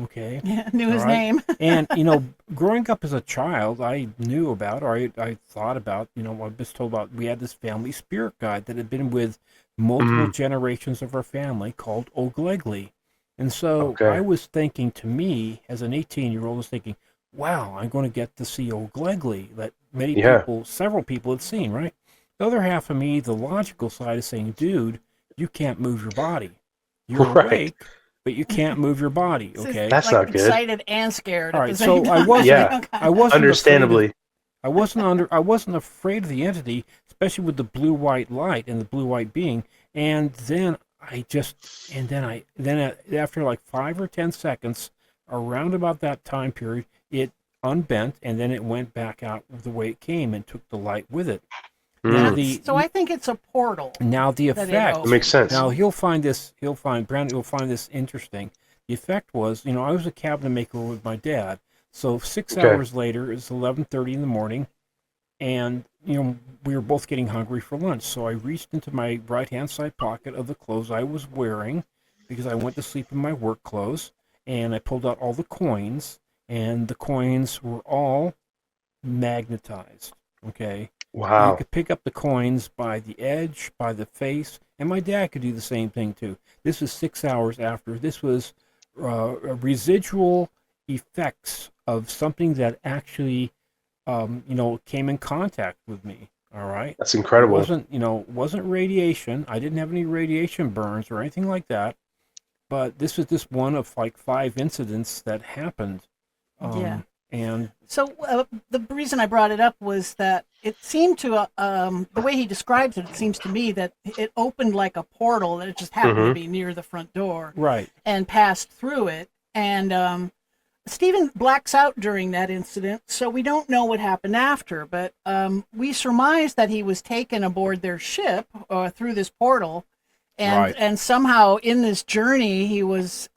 Okay. Yeah, knew his All right. name. And, growing up as a child, I knew about, or I thought about, I was told about, we had this family spirit guide that had been with multiple generations of our family called Oglegli. And so Okay. I was thinking, to me, as an 18-year-old, I was thinking, wow, I'm going to get to see Oglegli that Yeah. several people had seen, right? The other half of me, the logical side, is saying, dude, you can't move your body. You're Right. awake, but you can't move your body, okay? That's like not good. excited and scared All at the right, same so time. Yeah. I wasn't Understandably. I wasn't afraid of the entity, especially with the blue white light and the blue white being. And then after like 5 or 10 seconds, around about that time period, it unbent, and then it went back out the way it came and took the light with it. Now So I think it's a portal. the that it effect. opens. Makes sense. Now Brandon will find this interesting. The effect was, I was a cabinet maker with my dad. So 6 Okay. hours later, it's 11:30 in the morning, and we were both getting hungry for lunch. So I reached into my right-hand side pocket of the clothes I was wearing, because I went to sleep in my work clothes, and I pulled out all the coins, and the coins were all magnetized. Okay. You Wow. could pick up the coins by the edge, by the face, and my dad could do the same thing too. This was 6 hours after. This was residual effects of something that actually, came in contact with me. All right. That's It incredible. wasn't radiation. I didn't have any radiation burns or anything like that. But this was just one of like 5 incidents that happened. Yeah. And So the reason I brought it up was that it seemed to, the way he describes it, it seems to me that it opened like a portal, that it just happened to be near the front door, right. and passed through it. And Stephen blacks out during that incident, so we don't know what happened after. But we surmise that he was taken aboard their ship through this portal, and Right. and somehow in this journey he was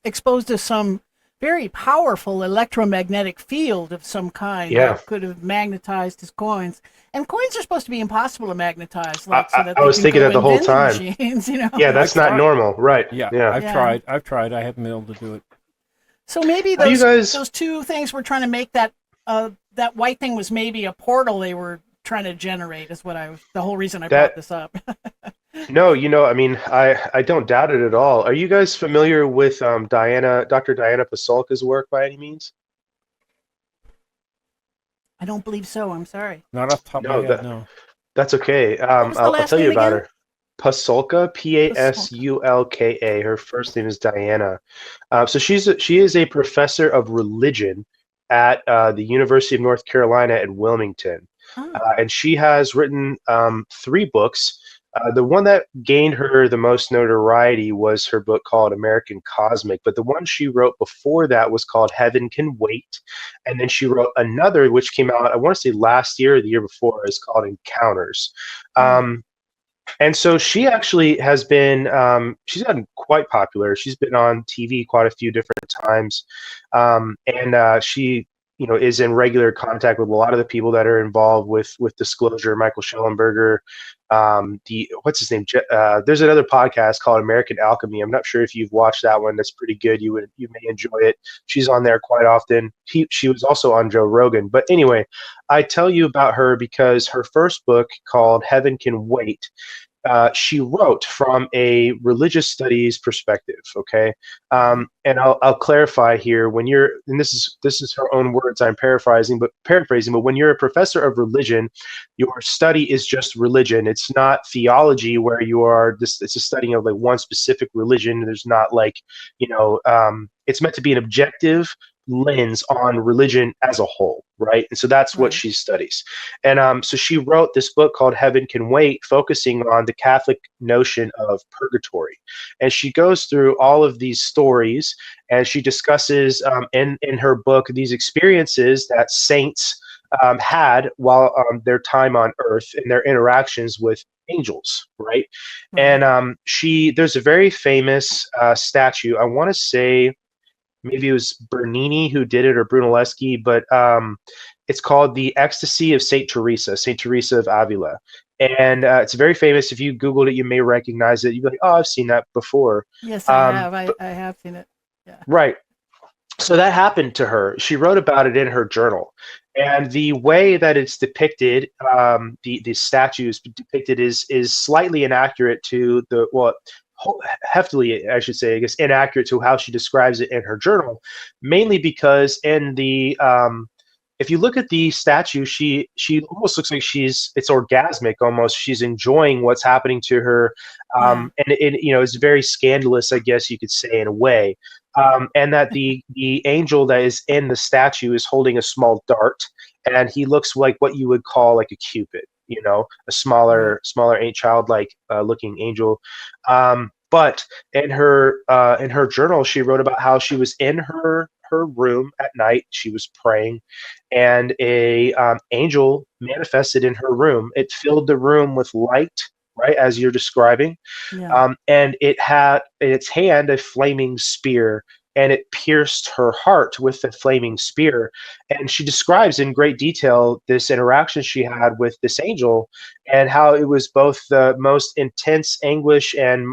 exposed to some very powerful electromagnetic field of some kind Yeah. that could have magnetized his coins. And coins are supposed to be impossible to magnetize, I- so that I they was can thinking go that the in whole vending time. machines, Yeah, that's not tried. normal. Right. Yeah, Yeah. I've Yeah. tried. I haven't been able to do it. So maybe Have you guys- those two things were trying to make that that white thing was maybe a portal they were trying to generate, is what the whole reason I brought this up. No, I mean, I don't doubt it at all. Are you guys familiar with Dr. Diana Pasulka's work by any means? I don't believe so. I'm sorry. Not off the top No, of my head, no. That's okay. was the I'll last tell you name about again? her. Pasulka, Pasulka. Her first name is Diana. So she is a professor of religion at the University of North Carolina at Wilmington. Oh. And she has written 3 books. The one that gained her the most notoriety was her book called American Cosmic, but the one she wrote before that was called Heaven Can Wait. And then she wrote another, which came out, I want to say last year or the year before, is called Encounters. And so she actually has been, she's gotten quite popular. She's been on TV quite a few different times. And she, is in regular contact with a lot of the people that are involved with Disclosure, Michael Schellenberger. What's his name? There's another podcast called American Alchemy. I'm not sure if you've watched that one. That's pretty good. You may enjoy it. She's on there quite often. She was also on Joe Rogan. But anyway, I tell you about her because her first book, called Heaven Can Wait, she wrote from a religious studies perspective. Okay, and I'll clarify here. When you're, and this is her own words. I'm paraphrasing. But when you're a professor of religion, your study is just religion. It's not theology where you are. It's a studying of like one specific religion. There's not like, it's meant to be an objective lens on religion as a whole, right? And so that's what Right. she studies. And so she wrote this book called Heaven Can Wait, focusing on the Catholic notion of purgatory. And she goes through all of these stories, and she discusses in her book these experiences that saints had while their time on Earth and their interactions with angels, right? Right. And there's a very famous statue. I want to say maybe it was Bernini who did it or Brunelleschi, but it's called The Ecstasy of Saint Teresa of Avila. And it's very famous. If you Googled it, you may recognize it. You'd be like, oh, I've seen that before. Yes, I have. I have seen it. Yeah. Right. So that happened to her. She wrote about it in her journal. And the way that it's depicted, the statue is depicted is slightly inaccurate to heftily, I should say, I guess, inaccurate to how she describes it in her journal, mainly because in the if you look at the statue, she almost looks like it's orgasmic almost. She's enjoying what's happening to her, and it's very scandalous, I guess you could say, in a way. And that the angel that is in the statue is holding a small dart, and he looks like what you would call like a cupid, a smaller, ain't childlike looking angel. But in her journal, she wrote about how she was in her room at night. She was praying, and a angel manifested in her room. It filled the room with light, right, as you're describing. Yeah. And it had in its hand a flaming spear, and it pierced her heart with the flaming spear. And she describes in great detail this interaction she had with this angel, and how it was both the most intense anguish and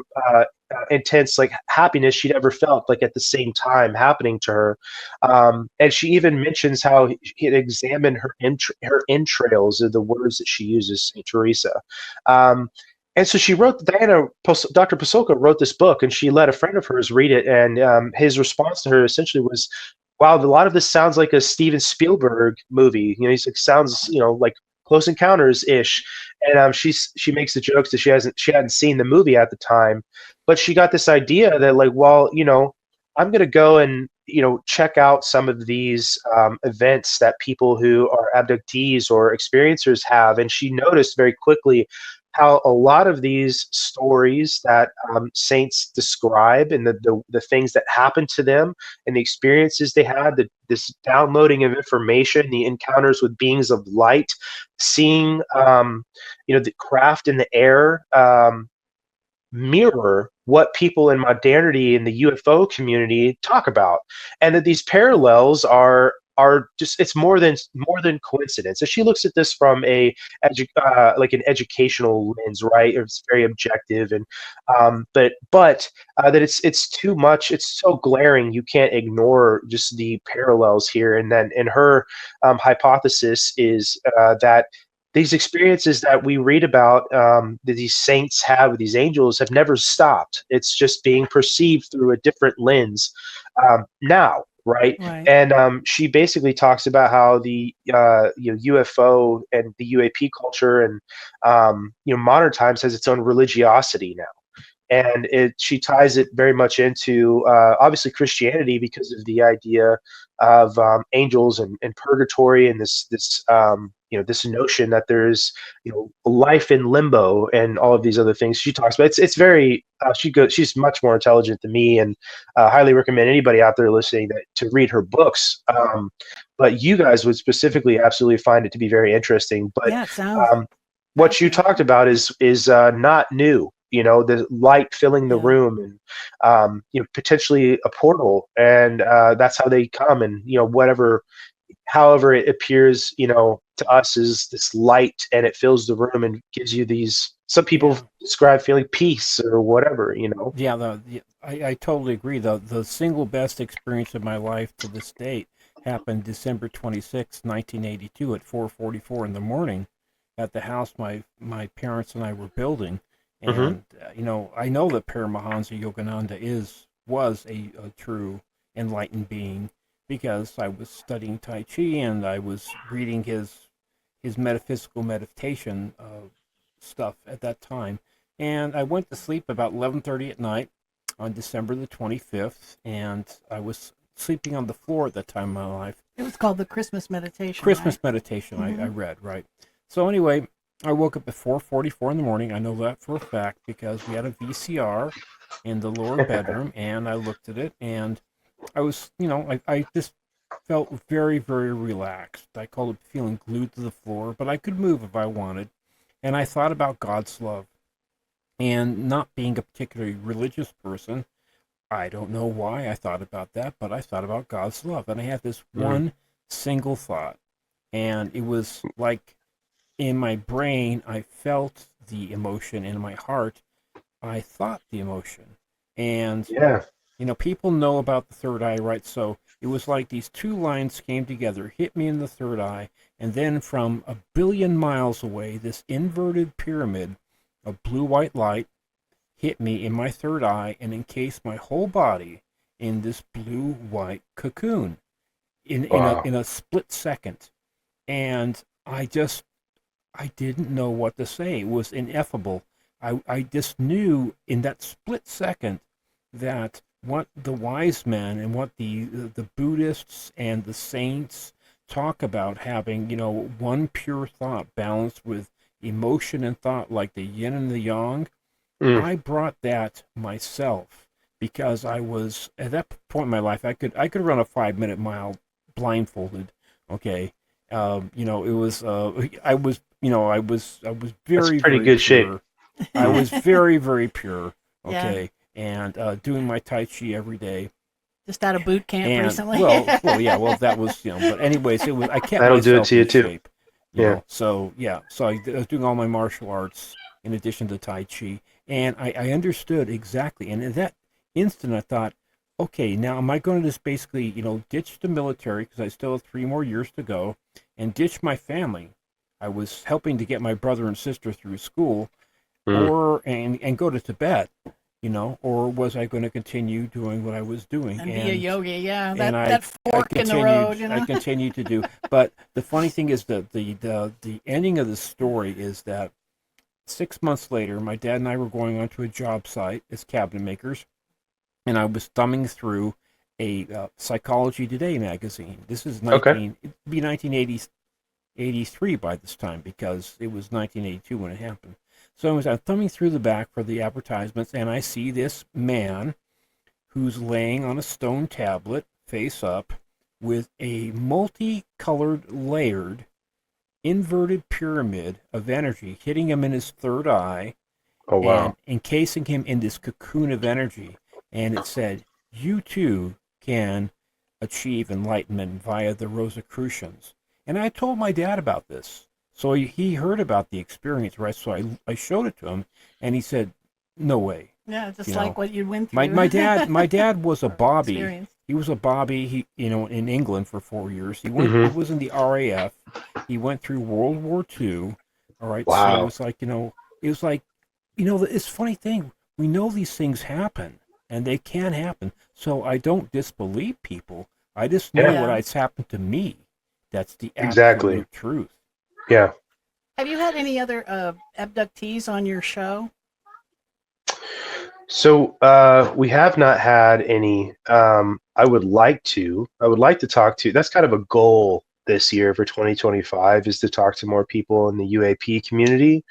intense like happiness she'd ever felt, like at the same time happening to her. And she even mentions how he had examined her entrails, are the words that she uses, Saint Teresa. And so she wrote, Dr. Pasolka wrote this book, and she let a friend of hers read it. And his response to her essentially was, wow, a lot of this sounds like a Steven Spielberg movie. He's like, sounds, like Close Encounters ish. And she makes the jokes that she hadn't seen the movie at the time, but she got this idea that like, well, I'm going to go and check out some of these events that people who are abductees or experiencers have. And she noticed very quickly how a lot of these stories that saints describe, and the things that happened to them and the experiences they had, this downloading of information, the encounters with beings of light, seeing the craft in the air, mirror what people in modernity in the UFO community talk about, and that these parallels are just, it's more than coincidence. So she looks at this from like an educational lens, right? It's very objective, and but that it's too much. It's so glaring you can't ignore just the parallels here. And then in her hypothesis is that these experiences that we read about, that these saints have with these angels, have never stopped. It's just being perceived through a different lens now, right? Right. And she basically talks about how the UFO and the UAP culture and modern times has its own religiosity now. And she ties it very much into obviously Christianity, because of the idea of angels and purgatory, and this notion that there's life in limbo and all of these other things she talks about. It's very she's much more intelligent than me, and highly recommend anybody out there listening to read her books. But you guys would specifically absolutely find it to be very interesting. But Yeah, it sounds what you talked about is not new. The light filling the room, and potentially a portal, and that's how they come. And however it appears, to us, is this light, and it fills the room and gives you these. Some people describe feeling peace or whatever. Yeah, I totally agree. The single best experience of my life to this date happened December 26, 1982, at 4:44 in the morning, at the house my parents and I were building. Mm-hmm. And I know that Paramahansa Yogananda was a true enlightened being because I was studying Tai Chi and I was reading his metaphysical meditation stuff at that time. And I went to sleep about 11:30 at night on December the 25th, and I was sleeping on the floor at that time in my life. It was called the Christmas meditation. Christmas right? meditation, I read, right? So anyway, I woke up at 4:44 in the morning. I know that for a fact because we had a VCR in the lower bedroom, and I looked at it, and I was, I just felt very, very relaxed. I called it feeling glued to the floor, but I could move if I wanted. And I thought about God's love. And not being a particularly religious person, I don't know why I thought about that, but I thought about God's love. And I had this one single thought. And it was like in my brain, I felt the emotion. In my heart, I thought the emotion. And Yeah. people know about the third eye, right? So it was like these two lines came together, hit me in the third eye, and then from a billion miles away, this inverted pyramid of blue-white light hit me in my third eye and encased my whole body in this blue-white cocoon in a split second. And I didn't know what to say. It was ineffable. I just knew in that split second that what the wise men and what the Buddhists and the saints talk about having, one pure thought balanced with emotion and thought like the yin and the yang, I brought that myself because I was at that point in my life I could run a 5-minute mile blindfolded. Okay, it was I was very That's pretty very good pure. shape. I was very very pure. Yeah. Okay, and doing my Tai Chi every day. Just out of boot camp And recently. well, that was But anyways, it was I kept That'll do it myself to you in too. shape. Yeah. So I was doing all my martial arts in addition to Tai Chi, and I understood exactly. And in that instant, I thought, okay, now am I going to just basically ditch the military because I still have 3 more years to go, and ditch my family? I was helping to get my brother and sister through school, or and go to Tibet. Or was I going to continue doing what I was doing and be a yogi, yeah. and That fork in the road, I continued to do. But the funny thing is that the ending of the story is that 6 months later, my dad and I were going onto a job site as cabinet makers, and I was thumbing through a Psychology Today magazine. This is it'd be 1983 by this time because it was 1982 when it happened. So I'm thumbing through the back for the advertisements, and I see this man who's laying on a stone tablet, face up, with a multicolored, layered, inverted pyramid of energy hitting him in his third eye. Oh, wow. And encasing him in this cocoon of energy. And it said, you too can achieve enlightenment via the Rosicrucians. And I told my dad about this. So he heard about the experience, right? So I showed it to him, and he said, no way. Yeah, just like what you went through. My dad was a Bobby. Experience. He was a Bobby, in England for 4 years. He was in the RAF. He went through World War II. All right. Wow. So it was like, it's a funny thing. We know these things happen, and they can happen. So I don't disbelieve people. I just know what has happened to me. That's the absolute truth. Yeah. Have you had any other abductees on your show? So we have not had any. I would like to talk to. That's kind of a goal this year for 2025 is to talk to more people in the UAP community.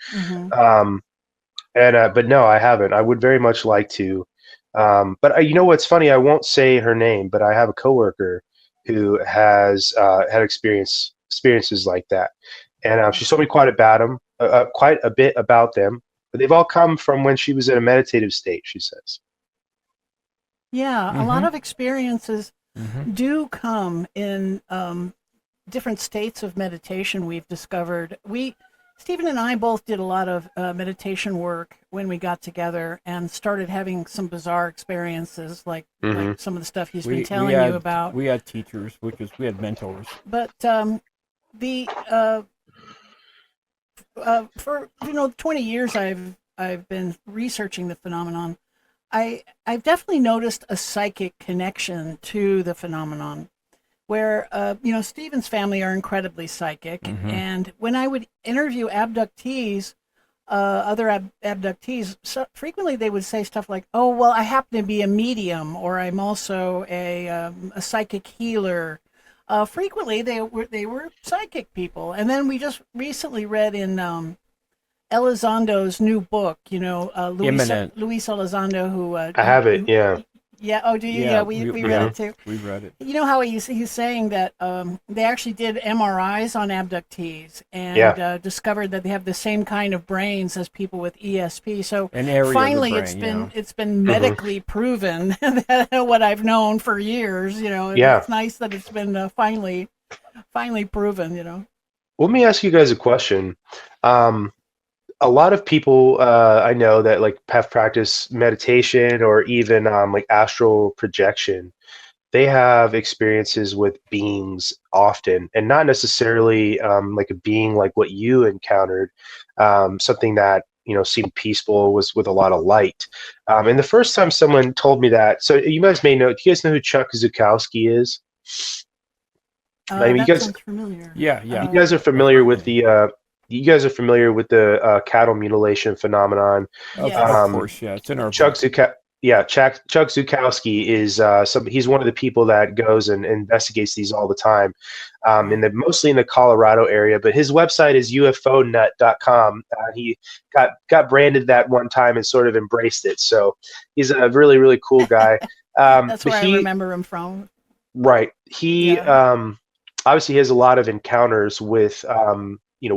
But no, I haven't. I would very much like to. But you know what's funny? I won't say her name, but I have a coworker who has had experiences like that, and she told me quite a bit about them. But they've all come from when she was in a meditative state, she says. Yeah, a lot of experiences do come in different states of meditation. We've discovered Stephen and I both did a lot of meditation work when we got together and started having some bizarre experiences, like some of the stuff he's been telling you about. We had teachers, we had mentors. But for 20 years, I've been researching the phenomenon, I've definitely noticed a psychic connection to the phenomenon where, Stephen's family are incredibly psychic. And when I would interview abductees, other abductees, so frequently they would say stuff like, "Oh, well, I happen to be a medium, or I'm also a psychic healer." Frequently, they were psychic people. And then we just recently read in Elizondo's new book, Imminent. Luis Elizondo, who I have it. Yeah. yeah. Oh, do you? Yeah, we read it too. We read it. You know how he's saying that they actually did MRIs on abductees and discovered that they have the same kind of brains as people with ESP. So An area finally, of the brain, it's been medically proven what I've known for years. And it's nice that it's been finally proven. Let me ask you guys a question. A lot of people I know that like have practiced meditation or even like astral projection. They have experiences with beings often, and not necessarily like a being like what you encountered, something that seemed peaceful, was with a lot of light. And the first time someone told me that, so you guys may know. Do you guys know who Chuck Zukowski is? I mean, sounds familiar. Yeah. You guys are familiar with the. You guys are familiar with the cattle mutilation phenomenon. Of course, yeah. It's in our Chuck Zukowski is he's one of the people that goes and investigates these all the time, mostly in the Colorado area. But his website is UFOnut.com. He got branded that one time and sort of embraced it. So he's a really, really cool guy. That's where I remember him from. Right. He obviously has a lot of encounters with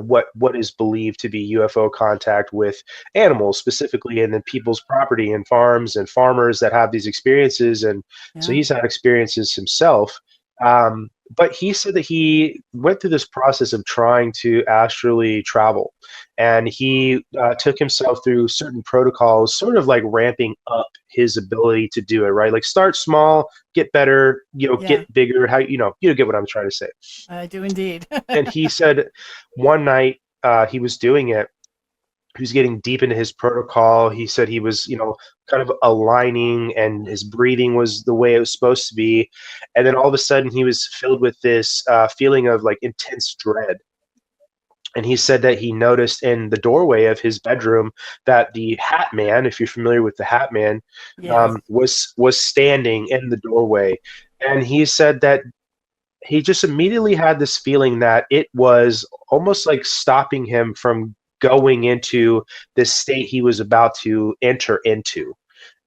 what is believed to be UFO contact with animals specifically, and then people's property and farms and farmers that have these experiences. And so he's had experiences himself. But he said that he went through this process of trying to astrally travel, and he took himself through certain protocols, sort of like ramping up his ability to do it, right? Like start small, get better, get bigger. How you get what I'm trying to say. I do indeed. And he said one night he was doing it. He was getting deep into his protocol. He said he was, kind of aligning, and his breathing was the way it was supposed to be. And then all of a sudden he was filled with this feeling of like intense dread. And he said that he noticed in the doorway of his bedroom that the Hat Man, if you're familiar with the Hat Man, was standing in the doorway. And he said that he just immediately had this feeling that it was almost like stopping him from going into this state he was about to enter into,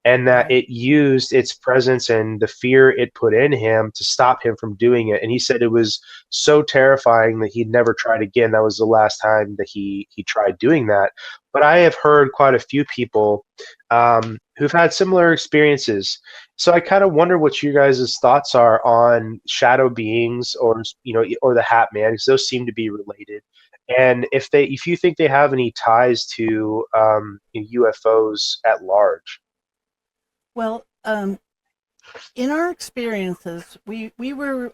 and that it used its presence and the fear it put in him to stop him from doing it. And he said it was so terrifying that he'd never tried again. That was the last time that he tried doing that. But I have heard quite a few people who've had similar experiences. So I kind of wonder what you guys' thoughts are on shadow beings or the Hat Man, because those seem to be related. And if you think they have any ties to UFOs at large. Well, in our experiences, we were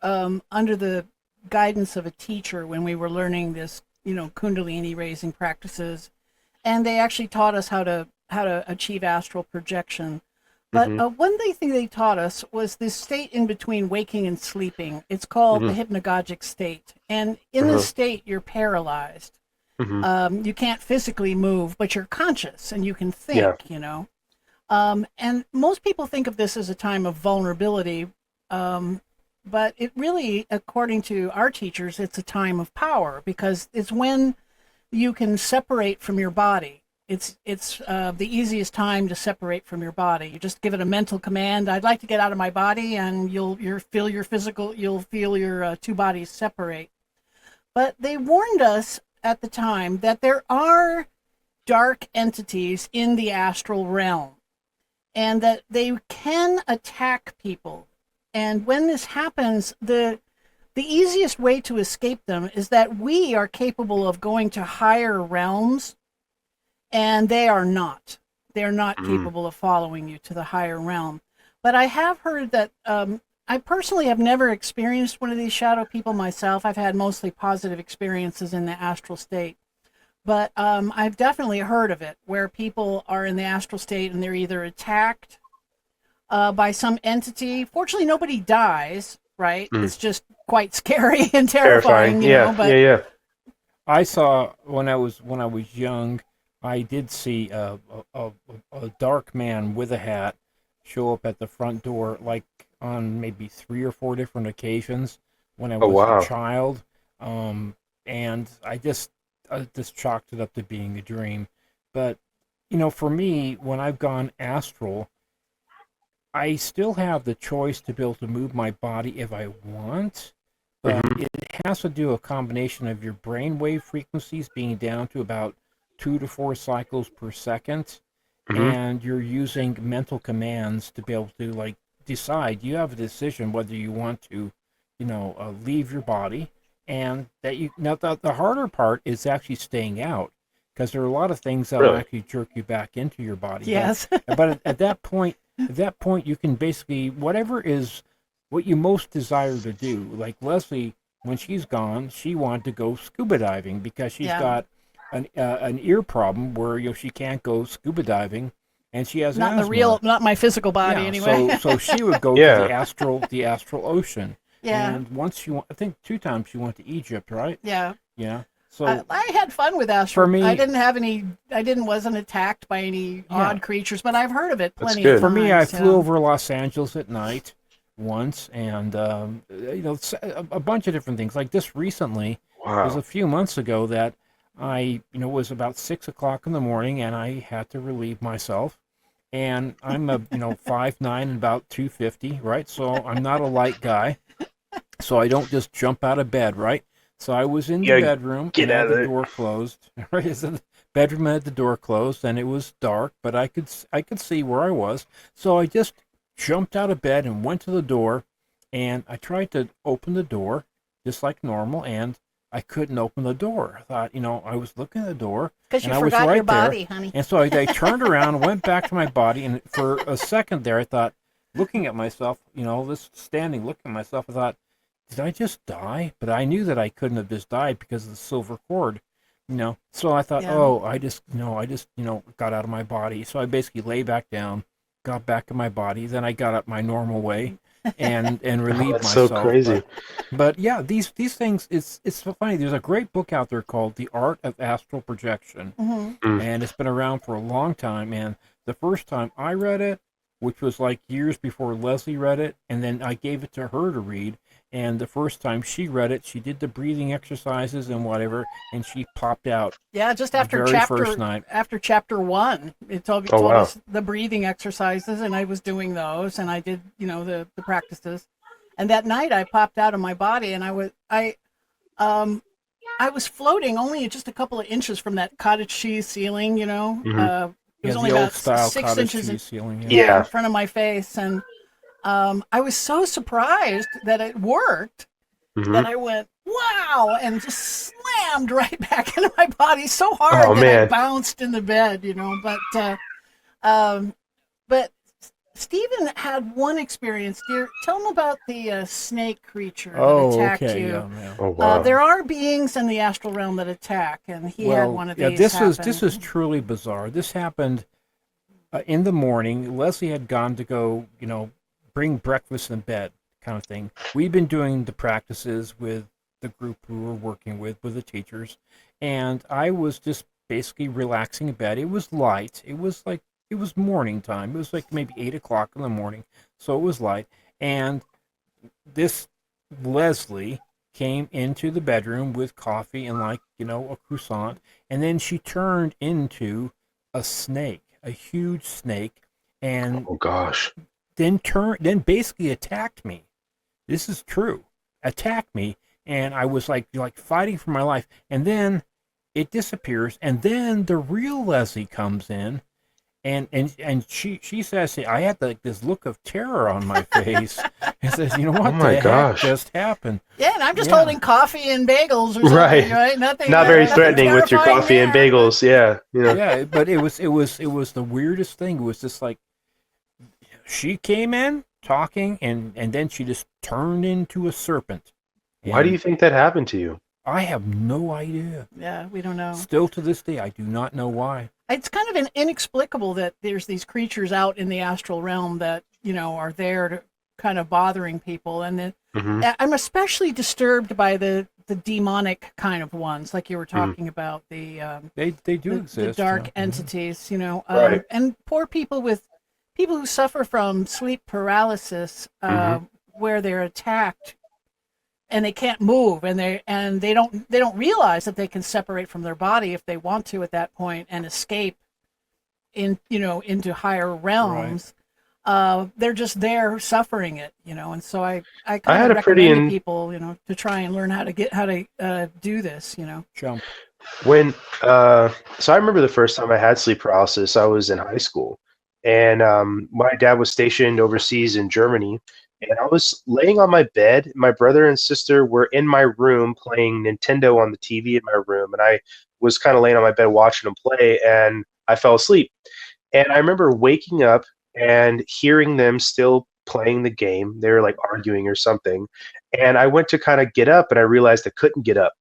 under the guidance of a teacher when we were learning this, Kundalini raising practices, and they actually taught us how to achieve astral projection. But one thing they taught us was this state in between waking and sleeping. It's called the hypnagogic state. And in this state, you're paralyzed. You can't physically move, but you're conscious and you can think, And most people think of this as a time of vulnerability. But it really, according to our teachers, it's a time of power, because it's when you can separate from your body. It's the easiest time to separate from your body. You just give it a mental command. I'd like to get out of my body, and you'll feel your two bodies separate. But they warned us at the time that there are dark entities in the astral realm, and that they can attack people. And when this happens, the easiest way to escape them is that we are capable of going to higher realms. And they are not. They're not capable of following you to the higher realm. But I have heard that I personally have never experienced one of these shadow people myself. I've had mostly positive experiences in the astral state. But I've definitely heard of it, where people are in the astral state and they're either attacked by some entity. Fortunately, nobody dies, right? Mm. It's just quite scary and Terrifying. terrifying, you know. Yeah, But yeah. I saw when I was young, I did see a dark man with a hat show up at the front door, like on maybe 3 or 4 different occasions when I Oh, was a wow. child, and I just chalked it up to being a dream. But for me, when I've gone astral, I still have the choice to be able to move my body if I want, but Mhm. it has to do a combination of your brainwave frequencies being down to about 2 to 4 cycles per second, Mhm. and you're using mental commands to be able to like decide. You have a decision whether you want to, leave your body, and that you now the harder part is actually staying out because there are a lot of things that will Really? actually jerk you back into your body. yes, But at that point, you can basically whatever is what you most desire to do. Like Leslie, when she's gone, she wanted to go scuba diving because she's yeah, got an ear problem where she can't go scuba diving, and she has not in the asthma. real, not my physical body Yeah, anyway. so she would go to Yeah. the astral ocean, yeah, and once I think 2 times she went to Egypt, right? yeah. Yeah. I, So I had fun with for astral. I me, didn't have any. Wasn't attacked by any yeah, odd creatures, but I've heard of it That's plenty of good. for me, I times. flew Yeah. over Los Angeles at night once, and a bunch of different things. Like this recently, it was a Wow. few months ago that was about 6 o'clock in the morning, and I had to relieve myself. And I'm a 5'9" and about 250, right? So I'm not a light guy. So I don't just jump out of bed, right? So I was in the Yeah. bedroom Get and I out had of the there. door closed. Right, it's in the bedroom and had the door closed, and it was dark, but I could see where I was. So I just jumped out of bed and went to the door, and I tried to open the door just like normal, and I couldn't open the door. I thought, I was looking at the door, Because and you I was forgot your right there, body, honey. and so I turned around and went back to my body, and for a second there, I thought, looking at myself, this standing, looking at myself, I thought, did I just die? But I knew that I couldn't have just died because of the silver cord. So I thought, Yeah. oh, I just got out of my body. So I basically lay back down, got back in my body. Then I got up my normal way, and Oh, relieved that's so myself. crazy. But yeah, these things. It's so funny. There's a great book out there called The Art of Astral Projection, Hmm. Mm. and it's been around for a long time. And the first time I read it, which was like years before Leslie read it, and then I gave it to her to read. And the first time she read it, she did the breathing exercises and whatever, and she popped out Yeah, just the very first night. after chapter one, it Oh, told wow. us the breathing exercises, and I was doing those, and I did the practices, and that night I popped out of my body, and I was floating only just a couple of inches from that cottage cheese ceiling. Hmm. It was Yeah, only the old about style six cottage inches. cheese ceiling. Yeah. Yeah, in Yeah. front of my face, and I was so surprised that it worked Hmm. that I went, wow, and just slammed right back into my body so hard Oh, that I man. bounced in the bed. Um, but Stephen had one experience. Dear, tell him about the snake creature that Oh, attacked okay. you. Yeah, yeah. Oh, wow. There are beings in the astral realm that attack, and he had Well, one of yeah, these this happen. is truly bizarre. This happened in the morning. Leslie had gone to go, bring breakfast in bed, kind of thing. We'd been doing the practices with the group we were working with the teachers, and I was just basically relaxing in bed. It was light. It was morning time. It was like maybe 8 o'clock in the morning, so it was light. And this Leslie came into the bedroom with coffee and a croissant, and then she turned into a snake, a huge snake, and Oh, gosh. then basically attacked me. This is true. Attacked me, and I was like fighting for my life, and then it disappears, and then the real Leslie comes in, and she says, I had this look of terror on my face, and says, Oh, what my the heck gosh. just happened? Yeah, and I'm just Yeah. holding coffee and bagels or something, Right. right? Nothing, Not very nothing threatening with your terrifying coffee and there. bagels. Yeah. Yeah, but it was the weirdest thing. It was just like she came in talking, and then she just turned into a serpent. Why do you And think that happened to you? I have no idea. Yeah, we don't know. Still to this day, I do not know why. It's kind of inexplicable that there's these creatures out in the astral realm that, are there to kind of bothering people. And Hmm. I'm especially disturbed by the demonic kind of ones, like you were Hmm. talking about, They do the exist. dark yeah. entities, Right. and poor people who suffer from sleep paralysis, Hmm. where they're attacked and they can't move, and they don't realize that they can separate from their body if they want to at that point and escape into higher Right. realms. They're just there suffering it, and so I I kind had of a pretty recommend to in people, to try and learn how to do this. Jump. when so I remember the first time I had sleep paralysis. I was in high school, and my dad was stationed overseas in Germany, and I was laying on my bed. My brother and sister were in my room playing Nintendo on the TV in my room, and I was kind of laying on my bed watching them play, and I fell asleep. And I remember waking up and hearing them still playing the game. They were like arguing or something. And I went to kind of get up and I realized I couldn't get up.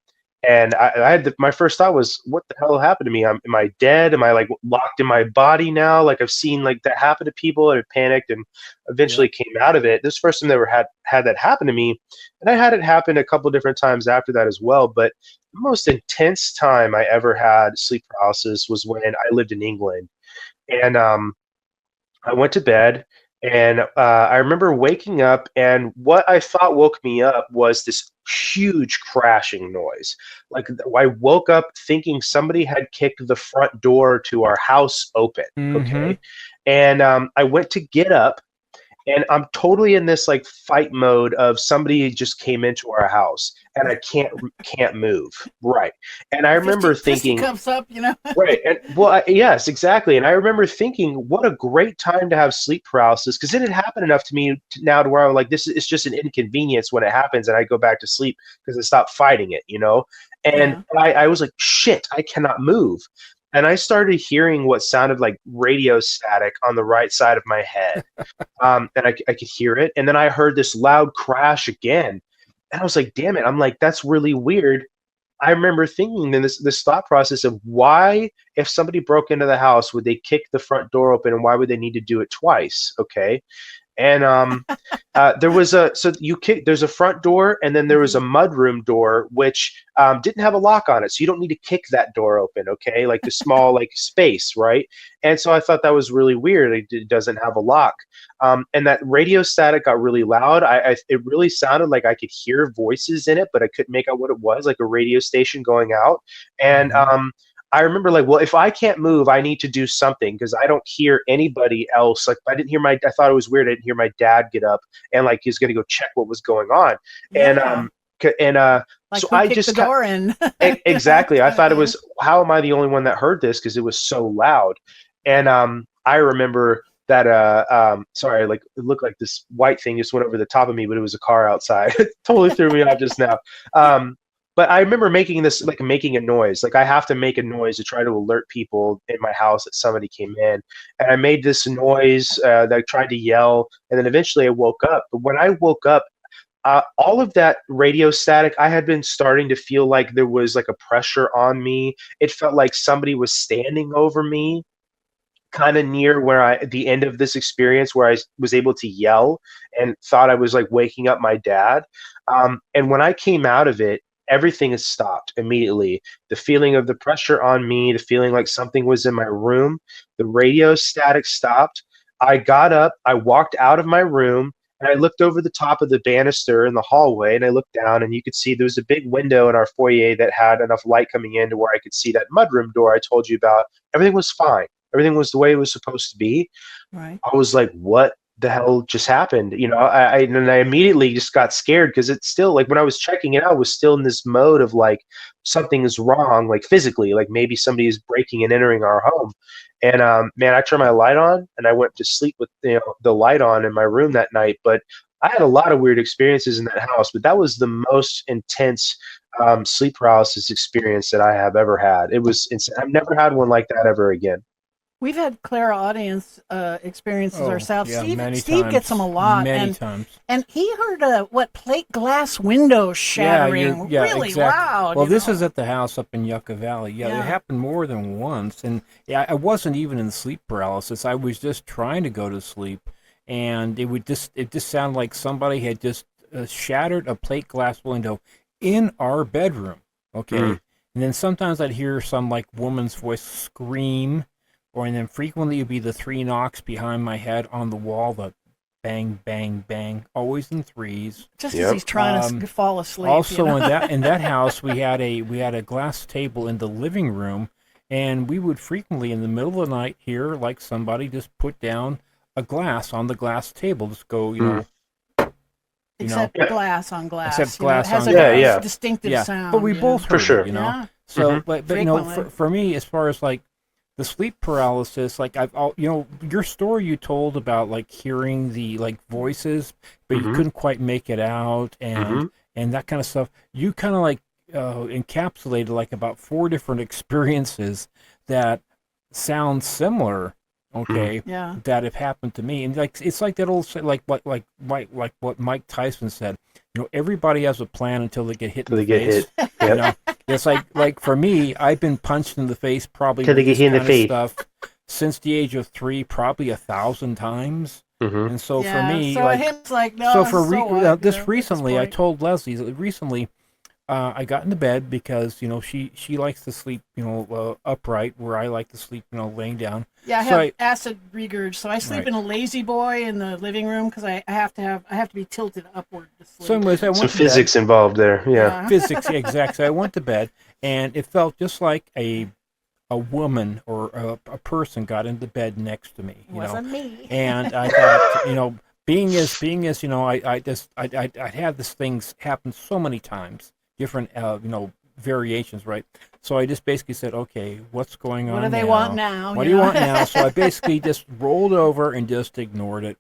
And I had my first thought was, what the hell happened to me? Am I dead? Am I like locked in my body now? Like I've seen like that happen to people, and I panicked and Yeah. eventually came out of it. This first time never had that happen to me, and I had it happen a couple different times after that as well. But the most intense time I ever had sleep paralysis was when I lived in England, and I went to bed, and I remember waking up, and what I thought woke me up was this huge crashing noise. Like I woke up thinking somebody had kicked the front door to our house open. Mm-hmm. Okay, and I went to get up, and I'm totally in this like fight mode of somebody just came into our house, and I can't move. Right, and I remember thinking, Fisticuffs up. right. And well, yes, exactly. And I remember thinking, what a great time to have sleep paralysis, because it had happened enough to me now to where I'm like, this is it's just an inconvenience when it happens, and I go back to sleep because I stopped fighting it. And Yeah. I was like, shit, I cannot move. And I started hearing what sounded like radio static on the right side of my head. And I could hear it. And then I heard this loud crash again. And I was like, damn it. I'm like, that's really weird. I remember thinking in this thought process of why, if somebody broke into the house, would they kick the front door open, and why would they need to do it twice? Okay, and there was a so you kick. There's a front door, and then there was a Hmm. mudroom door which didn't have a lock on it, so you don't need to kick that door open. Okay, like the small like space, right? And so I thought that was really weird. It doesn't have a lock, and that radio static got really loud. It really sounded like I could hear voices in it, but I couldn't make out what it was, like a radio station going out. And Mm-hmm. I remember like, well, if I can't move, I need to do something because I don't hear anybody else. Like I didn't hear I thought it was weird. I didn't hear my dad get up and like he's gonna go check what was going on. And Yeah. Like so who I kicked the just door in? exactly. I Kind of thought it thing. was, how am I the only one that heard this? Because it was so loud. And I remember that sorry, like it looked like this white thing just went over the top of me, but it was a car outside. It totally threw me off just now. But I remember making a noise. Like I have to make a noise to try to alert people in my house that somebody came in. And I made this noise that I tried to yell, and then eventually I woke up. But when I woke up, all of that radio static, I had been starting to feel like there was like a pressure on me. It felt like somebody was standing over me, kind of near where at the end of this experience, where I was able to yell and thought I was like waking up my dad. And when I came out of it, everything has stopped immediately. The feeling of the pressure on me, the feeling like something was in my room, the radio static stopped. I got up, I walked out of my room, and I looked over the top of the banister in the hallway, and I looked down, and you could see there was a big window in our foyer that had enough light coming in to where I could see that mudroom door I told you about. Everything was fine. Everything was the way it was supposed to be. Right. I was like, what the hell just happened? And I immediately just got scared because it's still like when I was checking it out, I was still in this mode of like something is wrong, like physically, like maybe somebody is breaking and entering our home. And man, I turned my light on and I went to sleep with the light on in my room that night. But I had a lot of weird experiences in that house, but that was the most intense sleep paralysis experience that I have ever had. It was insane. I've never had one like that ever again. We've had clairaudience experiences Oh, ourselves. yeah, many Steve times. gets them a lot, Many times. and he heard plate glass windows Yeah, shattering yeah, really exactly. loud. Well, you this know? is at the house up in Yucca Valley. Yeah, it Yeah. happened more than once, and yeah, I wasn't even in sleep paralysis. I was just trying to go to sleep, and it just sounded like somebody had just shattered a plate glass window in our bedroom. Okay, Mm. and then sometimes I'd hear some like woman's voice scream, and then frequently it'd be the three knocks behind my head on the wall, the bang, bang, bang, always in threes. Just as Yep. he's trying to fall asleep. Also, you know? in that house, we had a glass table in the living room, and we would frequently, in the middle of the night, hear like somebody just put down a glass on the glass table, just go, Except Yeah. glass on glass. Except you know, glass it has on a glass. Yeah, yeah. distinctive yeah. sound. But we you both know? For heard sure. it, Yeah. So, Mhm. but you know, Frequently. for me, as far as like the sleep paralysis, like your story you told about like hearing the like voices, but you Mhm. couldn't quite make it out, Mhm. and that kind of stuff. You kind of like encapsulated like about 4 different experiences that sound similar. Okay, Yeah. that have happened to me, and like it's like that old like what Mike Tyson said. Everybody has a plan until they get hit Till in they the get face. hit. You Yep. know, it's like for me, I've been punched in the face probably Till they with get this hit in the kind of face. stuff since the age of 3, probably 1,000 times. Mhm. And so for Yeah. me, So like, him's like, no, so for so what? this at this recently, I point. told Leslie that recently I got into bed because she likes to sleep upright, where I like to sleep laying down. Yeah, I So have acid regurg, so I sleep Right. in a lazy boy in the living room because I have to be tilted upward to sleep. So anyways, I Some went to bed. physics involved there. Yeah. Yeah. Physics, exactly. So I went to bed, and it felt just like a woman or a person got into bed next to me. Wasn't me. And I thought, being as I had this things happen so many times, different variations, right? So I just basically said, okay, what's going on What do they now? want now? What do you want now? So I basically just rolled over and just ignored it.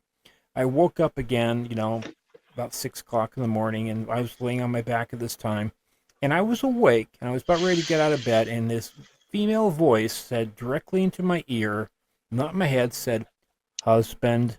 I woke up again, about 6 o'clock in the morning, and I was laying on my back at this time, and I was awake, and I was about ready to get out of bed, and this female voice said directly into my ear, not my head, said, "Husband."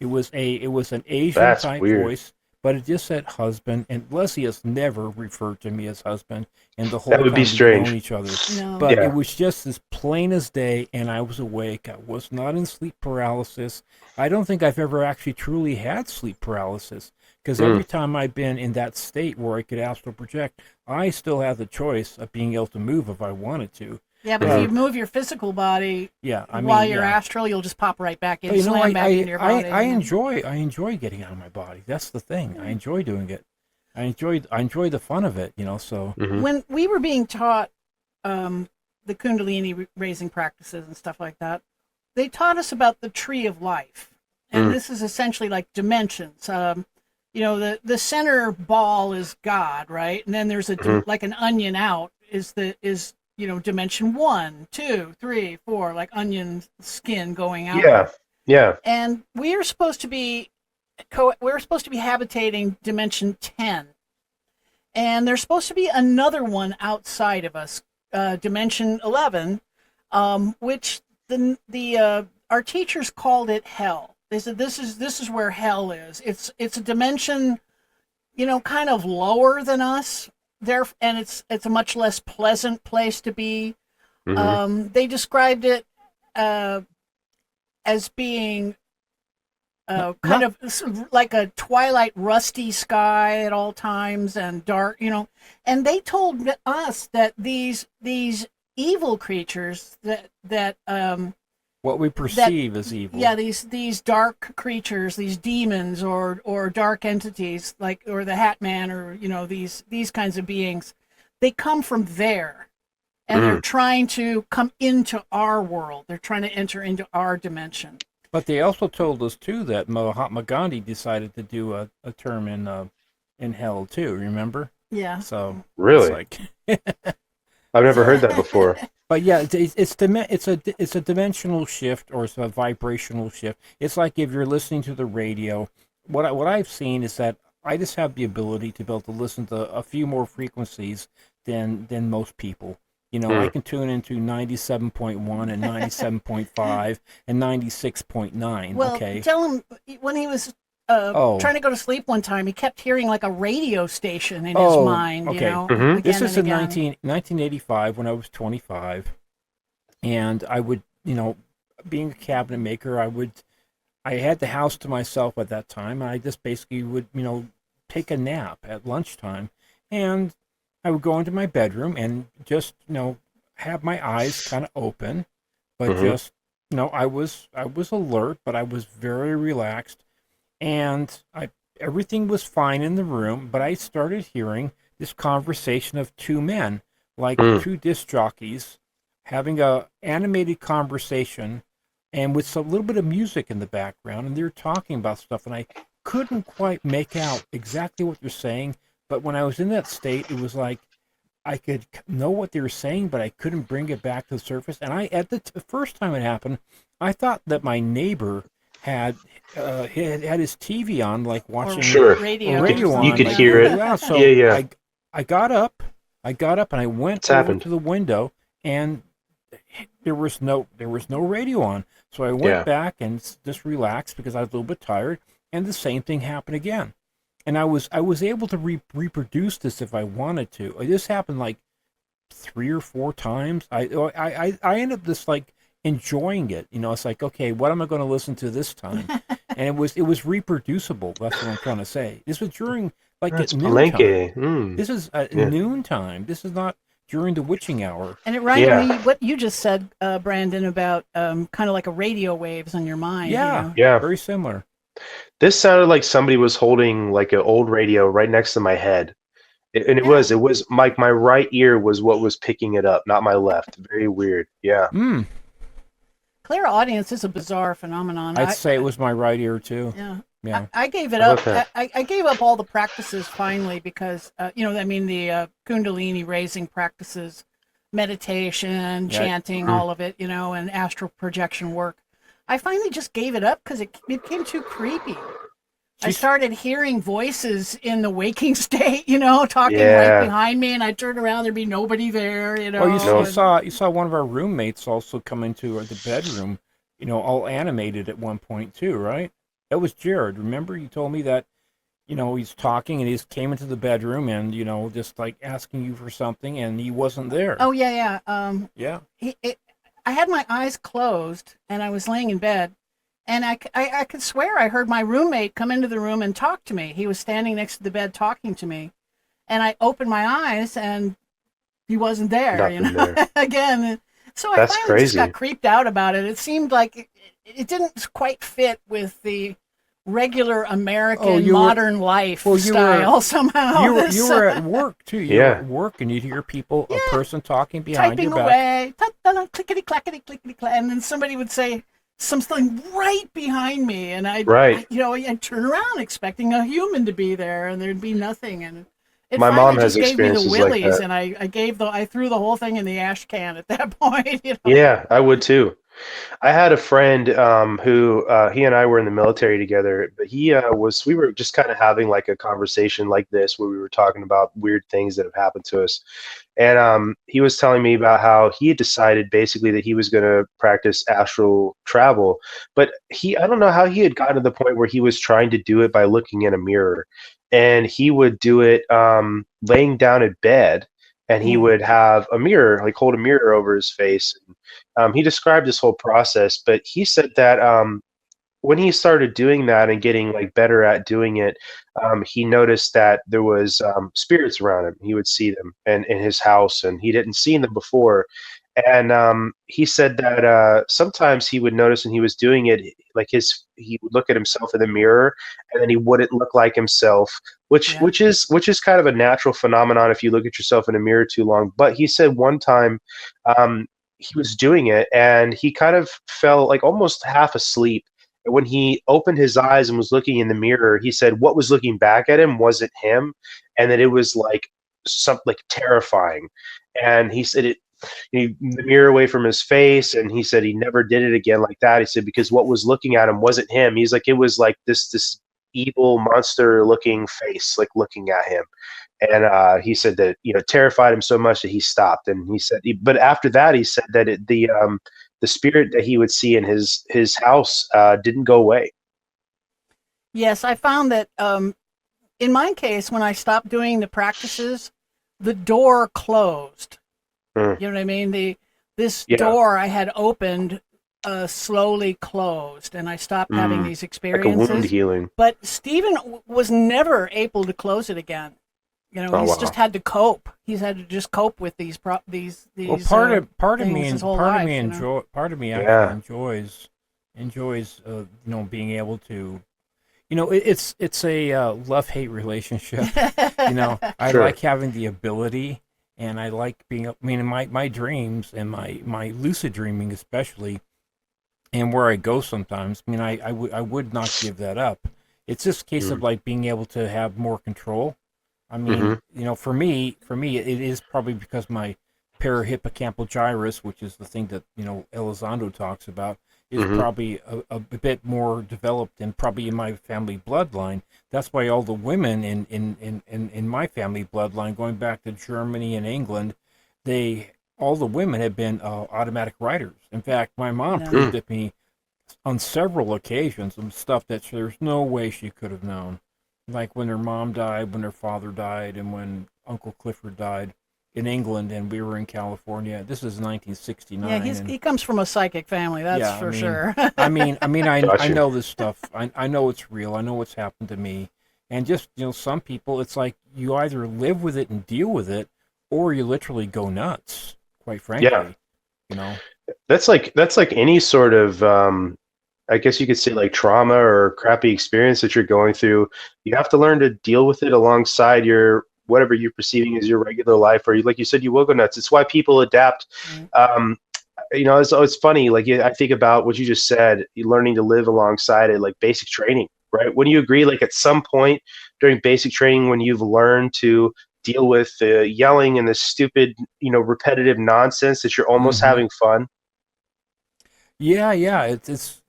It was an Asian That's type weird. voice, but it just said husband, and Leslie has never referred to me as husband, and the whole That would time be we've strange. known each other. No. But Yeah. it was just as plain as day, and I was awake. I was not in sleep paralysis. I don't think I've ever actually truly had sleep paralysis, because every time I've been in that state where I could astral project, I still have the choice of being able to move if I wanted to. Yeah, but if you move your physical body Yeah, I mean, while you're yeah. astral, you'll just pop right back in, But slam back into your body. I enjoy getting out of my body. That's the thing. I enjoy doing it. I enjoy the fun of it. So Mhm. When we were being taught the Kundalini raising practices and stuff like that, they taught us about the tree of life, and this is essentially like dimensions. The center ball is God, right? And then there's like an onion out is dimension 1, 2, 3, 4, like onion skin going out. Yeah. Yeah. And we're supposed to be habitating dimension 10, and there's supposed to be another one outside of us, dimension 11, which our teachers called it hell. They said this is where hell is. It's a dimension, kind of lower than us there, and it's a much less pleasant place to be. They described it as being kind of like a twilight rusty sky at all times and dark, and they told us that these evil creatures that what we perceive as evil. yeah, these dark creatures, these demons or dark entities, or the Hat Man, or these kinds of beings, they come from there, and they're trying to come into our world. They're trying to enter into our dimension. But they also told us too that Mahatma Gandhi decided to do a term in hell too. Remember? Yeah. So Really? it's I've never heard that before. But yeah, it's a dimensional shift, or it's a vibrational shift. It's like if you're listening to the radio. What I've seen is that I just have the ability to be able to listen to a few more frequencies than most people. You know, I can tune into 97.1 and 97.5 and 96.9. Well, Okay. tell him when he was trying to go to sleep one time, he kept hearing like a radio station in his mind, you okay. know, Mhm. again This is and in again. 1985 when I was 25. And I would, you know, being a cabinet maker, I had the house to myself at that time. And I just basically would, you know, take a nap at lunchtime. And I would go into my bedroom and just, you know, have my eyes kind of open, but Mhm. just, you know, I was alert, but I was very relaxed, and everything was fine in the room. But I started hearing this conversation of two men, like Mm. two disc jockeys, having a animated conversation, and with a little bit of music in the background, and they were talking about stuff, and I couldn't quite make out exactly what they're saying. But when I was in that state, it was like I could know what they were saying, but I couldn't bring it back to the surface. And at the first time it happened, I thought that my neighbor had had his TV on, like watching Sure. a Radio or radio You on, could something. like hear it. yeah. Yeah, So yeah. I got up, and I went It's over happened. to the window, and there was no radio on. So I went Yeah. back and just relaxed because I was a little bit tired, and the same thing happened again. And I was able to reproduce this if I wanted to. This happened like 3 or 4 times. I ended up just like enjoying it. You know, it's like, okay, what am I going to listen to this time? And it was reproducible. That's what I'm trying to say. This was during like at That's noontime. Palenque. Mm. This is at Yeah. noontime. This is not during the witching hour. And it reminded Yeah. me what you just said, Brandon, about kind of like a radio waves on your mind, you Yeah, know. Yeah. very similar. This sounded like somebody was holding like an old radio right next to my head. And it Yeah. was my right ear was what was picking it up, not my left. Very weird. Yeah. Mm, Clairaudience is a bizarre phenomenon. I'd say it was my right ear too. Yeah. Yeah. I gave it How up. about that? I gave up all the practices finally because, you know, I mean, the Kundalini raising practices, meditation, Yeah. chanting, all of it, you know, and astral projection work. I finally just gave it up because it became too creepy. I She's- started hearing voices in the waking state, you know, talking right Yeah. behind me, and I turned around, there'd be nobody there, you know. Well, No. you saw one of our roommates also come into the bedroom, you know, all animated at one point too, right? That was Jared. Remember, you told me that, you know, he's talking and he just came into the bedroom and, you know, just like asking you for something, and he wasn't there. Oh yeah, yeah. Yeah. I had my eyes closed and I was laying in bed, and I could swear I heard my roommate come into the room and talk to me. He was standing next to the bed talking to me, and I opened my eyes and he wasn't there. You Nothing know, there. again. So I That's finally just got crazy. creeped out about it. It seemed like it didn't quite fit with the regular American you were- modern life well, you style were- somehow. You were at work too. You Yeah. were at work and you'd hear people, a Yeah. person talking behind typing your back. away, clickety clackety clickety clack, and then somebody would say something right behind me, and Right. you know, I'd turn around expecting a human to be there, and there'd be nothing, and it My finally mom has just gave me the experiences like willies, that. and I threw the whole thing in the ash can at that point. You know? Yeah, I would too. I had a friend who he and I were in the military together, but we were just kind of having like a conversation like this where we were talking about weird things that have happened to us. And he was telling me about how he had decided basically that he was going to practice astral travel, but I don't know how he had gotten to the point where he was trying to do it by looking in a mirror, and he would do it laying down in bed, and he would have a mirror, like hold a mirror over his face. He described this whole process, but he said that when he started doing that and getting like better at doing it, he noticed that there was spirits around him. He would see them in his house, and he didn't see them before. And he said that sometimes he would notice when he was doing it, like he would look at himself in the mirror, and then he wouldn't look like himself, which Yeah. which is kind of a natural phenomenon if you look at yourself in a mirror too long. But he said one time he was doing it, and he kind of fell like almost half asleep. And when he opened his eyes and was looking in the mirror, he said what was looking back at him wasn't him, and that it was like something like terrifying. And he said the mirror away from his face, and he said he never did it again like that. He said because what was looking at him wasn't him. He's like it was like this evil monster looking face like looking at him. And he said that terrified him so much that he stopped. And he said, but after that, he said that the spirit that he would see in his house didn't go away. Yes, I found that in my case, when I stopped doing the practices, the door closed. Mm. You know what I mean? This Yeah. door I had opened slowly closed, and I stopped having these Like a experiences. wound healing. But Stephen was never able to close it again. You know, Oh, he's wow. just had to cope. He's had to just cope with these. Well, part of me things his whole part of life, me you know? enjoy part of me Yeah. actually enjoys being able to, it's a love-hate relationship. I Sure. like having the ability, and I like being. I mean, in my dreams and my lucid dreaming especially, and where I go sometimes. I mean, I would not give that up. It's just a case of like being able to have more control. I mean, for me, it is probably because my parahippocampal gyrus, which is the thing that Elizondo talks about, is probably a bit more developed and probably in my family bloodline. That's why all the women in my family bloodline, going back to Germany and England, all the women have been automatic writers. In fact, my mom Yeah. proved it to me on several occasions, some stuff that there's no way she could have known. Like when her mom died, when her father died, and when Uncle Clifford died in England, and we were in California. This is 1969. Yeah, he comes from a psychic family, that's for sure. I Gotcha. know this stuff. I know it's real. I know what's happened to me. And just, some people, it's like you either live with it and deal with it, or you literally go nuts, quite frankly. Yeah. That's like any sort of I guess you could say like trauma or crappy experience that you're going through. You have to learn to deal with it alongside your whatever you're perceiving as your regular life, or like you said, you will go nuts. It's why people adapt. It's funny. Like I think about what you just said, you learning to live alongside it, like basic training, right? Wouldn't you agree? Like at some point during basic training, when you've learned to deal with the yelling and the stupid, repetitive nonsense, that you're almost having fun. Yeah, it's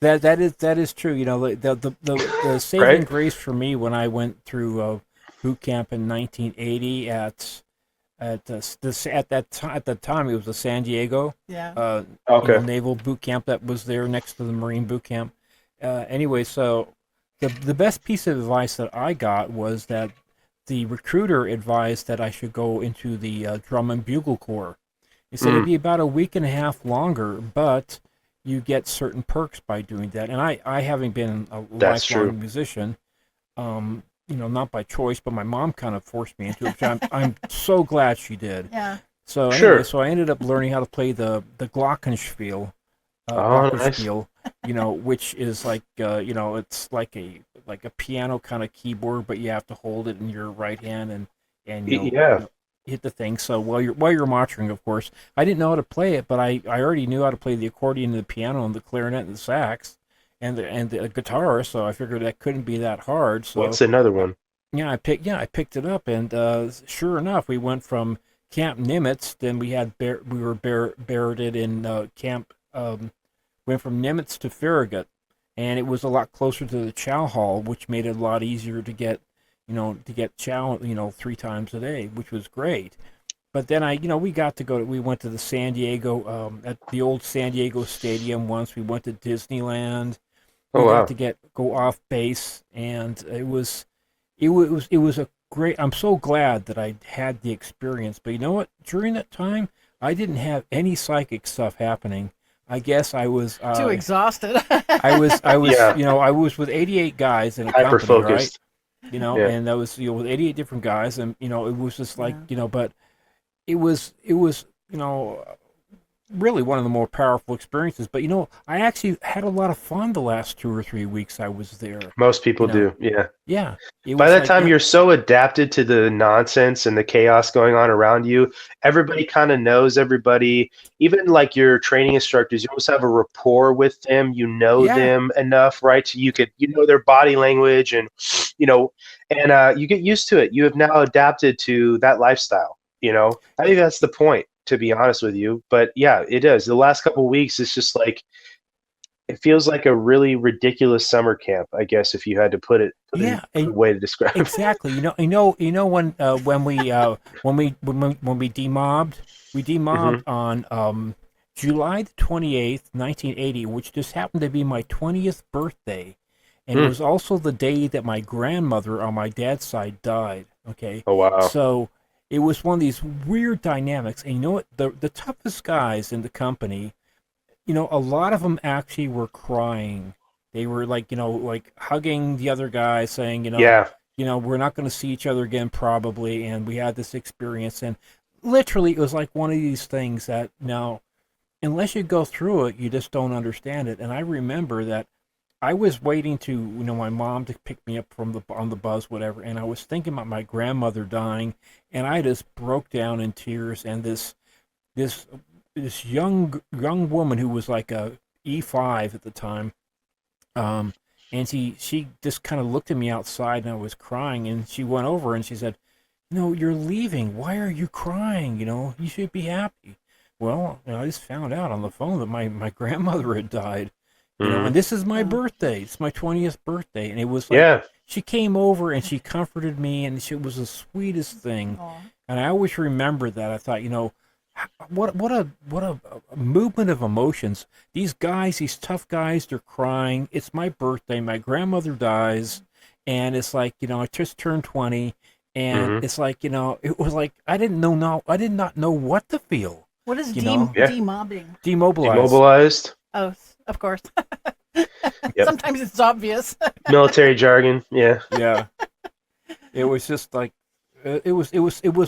that is true. The saving Right? grace for me when I went through boot camp in 1980 at the time it was the San Diego Okay. naval boot camp that was there next to the Marine boot camp. Anyway, so the best piece of advice that I got was that the recruiter advised that I should go into the drum and bugle corps. He said it'd be about a week and a half longer, but you get certain perks by doing that. And I having been a That's lifelong true. musician, not by choice, but my mom kind of forced me into it, which I'm so glad she did. Yeah. So anyway, Sure. so I ended up learning how to play the glockenspiel, Oh, nice. glockenspiel, which is like it's like a piano kind of keyboard, but you have to hold it in your right hand and Yeah. hit the thing. So while you're marching, of course, I didn't know how to play it, but I already knew how to play the accordion and the piano and the clarinet and the sax and the guitar. So I figured that couldn't be that hard. So What's another one? I picked it up, and sure enough, we went from Camp Nimitz. Then we were buried in Camp. Went from Nimitz to Farragut, and it was a lot closer to the chow hall, which made it a lot easier to get chow 3 times a day, which was great. But then we went to the San Diego at the old San Diego Stadium once. We went to Disneyland. We Oh, wow. got to go off base, and it was a great. I'm so glad that I had the experience. But you know what? During that time, I didn't have any psychic stuff happening. I guess I was Too exhausted. I was Yeah. I was with 88 guys in a Hyper company, right? focused. Yeah. And that was with 88 different guys, and it was just like but it was really one of the more powerful experiences. But I actually had a lot of fun the last 2 or 3 weeks I was there. Most people do. Yeah. Yeah. By that time, you're so adapted to the nonsense and the chaos going on around you. Everybody kind of knows everybody. Even like your training instructors, you always have a rapport with them. You know them enough, right? So you know their body language, and you get used to it. You have now adapted to that lifestyle. I think that's the point, to be honest with you. But yeah, it is. The last couple of weeks, it's just like it feels like a really ridiculous summer camp, I guess, if you had to Yeah, put a way to describe it. exactly. When we demobbed, Hmm. on July the 28th, 1980, which just happened to be my 20th birthday, and it Mm. was also the day that my grandmother on my dad's side died. Okay, Oh wow. so it was one of these weird dynamics. And you know what? The toughest guys in the company, a lot of them actually were crying. They were like, like hugging the other guy, saying, Yeah. we're not going to see each other again probably, and we had this experience, and literally it was like one of these things that now, unless you go through it, you just don't understand it. And I remember that I was waiting to, my mom to pick me up from on the bus, whatever, and I was thinking about my grandmother dying, and I just broke down in tears, and this this young woman who was like a E5 at the time, um, and she just kind of looked at me outside, and I was crying, and she went over and she said, "No, you're leaving. Why are you crying? You should be happy." Well, I just found out on the phone that my grandmother had died, Hmm. and this is my Oh. birthday. It's my 20th birthday, and it was like Yeah. she came over and she comforted me, and she was the sweetest thing. Aw. And I always remember that. I thought, what a movement of emotions. These guys, these tough guys, they're crying. It's my birthday. My grandmother dies, and it's like, I just turned 20, and Hmm. it's like, it was like I didn't know. No, I did not know what to feel. What is You know, Yeah. demobbing? demobilized. Demobilized. Oh, of course. Yep. Sometimes it's obvious. Military jargon. Yeah. Yeah, it was just like it was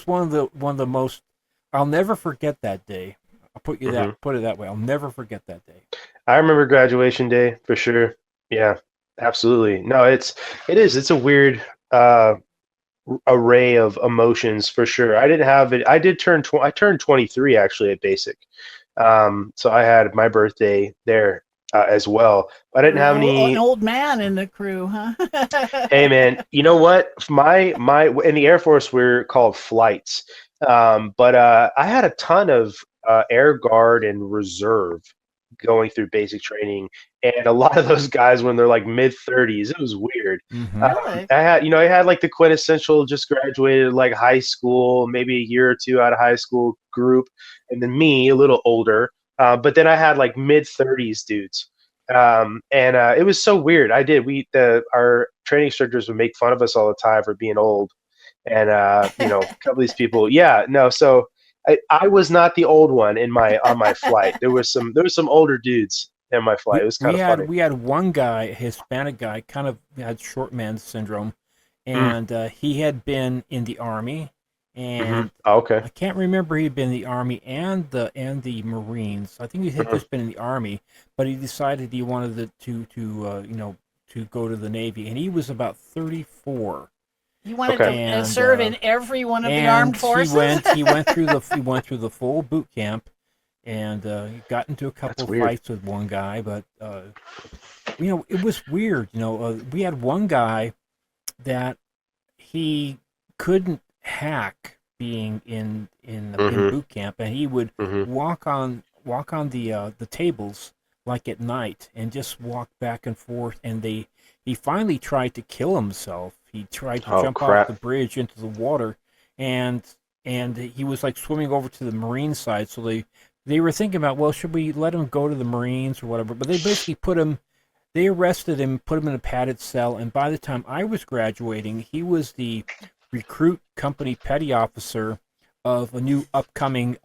one of the most. I'll never forget that day. Hmm. Put it that way. I'll never forget that day. I remember graduation day for sure. Yeah. Absolutely. No, it's a weird array of emotions for sure. I didn't have it. I turned 23 actually at basic. So I had my birthday there as well. But I didn't You're have an any. old man in the crew, huh? Hey man, you know what? My in the Air Force we're called flights. But I had a ton of Air Guard and Reserve going through basic training, and a lot of those guys when they're like mid 30s, it was weird. Mm-hmm. Really? I had like the quintessential just graduated like high school, maybe a year or two out of high school group, and then me a little older. But then I had like mid 30s dudes. And it was so weird. Our training instructors would make fun of us all the time for being old, and a couple of these people, yeah, no. So I was not the old one in my on my flight. There was some older dudes in my flight. We It was kind we of had funny. we had one guy, a Hispanic guy, kind of had short man syndrome, Mm, and he had been in the army, hmm. and Oh, okay. I can't remember he'd been in the army and the Marines. I think he had Mhm. just been in the army, but he decided he wanted to go to the Navy, and he was about 34, You wanted Okay. to and serve in every one of the armed he forces? went through the full boot camp, and he got into a couple That's of weird. fights with one guy, but it was weird. We had one guy that he couldn't hack being in Hmm. boot camp, and he would Hmm. walk on the tables like at night and just walk back and forth. And he finally tried to kill himself. He tried to Oh jump off the crap. bridge into the water, and he was like swimming over to the Marine side. So they were thinking about, well, should we let him go to the Marines or whatever? But they basically they arrested him, put him in a padded cell, and by the time I was graduating, he was the recruit company petty officer of a new upcoming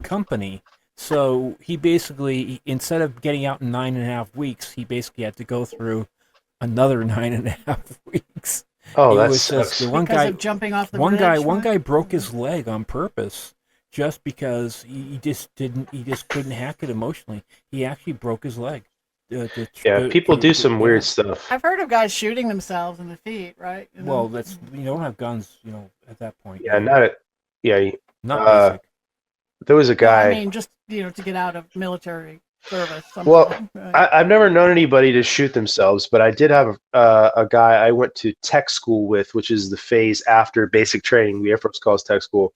company. So he basically, instead of getting out in 9.5 weeks, he basically had to go through another 9.5 weeks. Oh, It that was just the sucks. one Because guy. of jumping off the One guy, bridge? one What? guy broke his leg on purpose, just because he just couldn't hack it emotionally. He actually broke his leg. Yeah, people do some weird Yeah. stuff. I've heard of guys shooting themselves in the feet, right? Well, that's you don't have guns, at that point. Yeah, not it. Yeah, Not uh, basic. there was a No, I guy. mean just to get out of military service Well, somehow. Right. I've never known anybody to shoot themselves, but I did have a guy I went to tech school with, which is the phase after basic training. The Air Force calls tech school.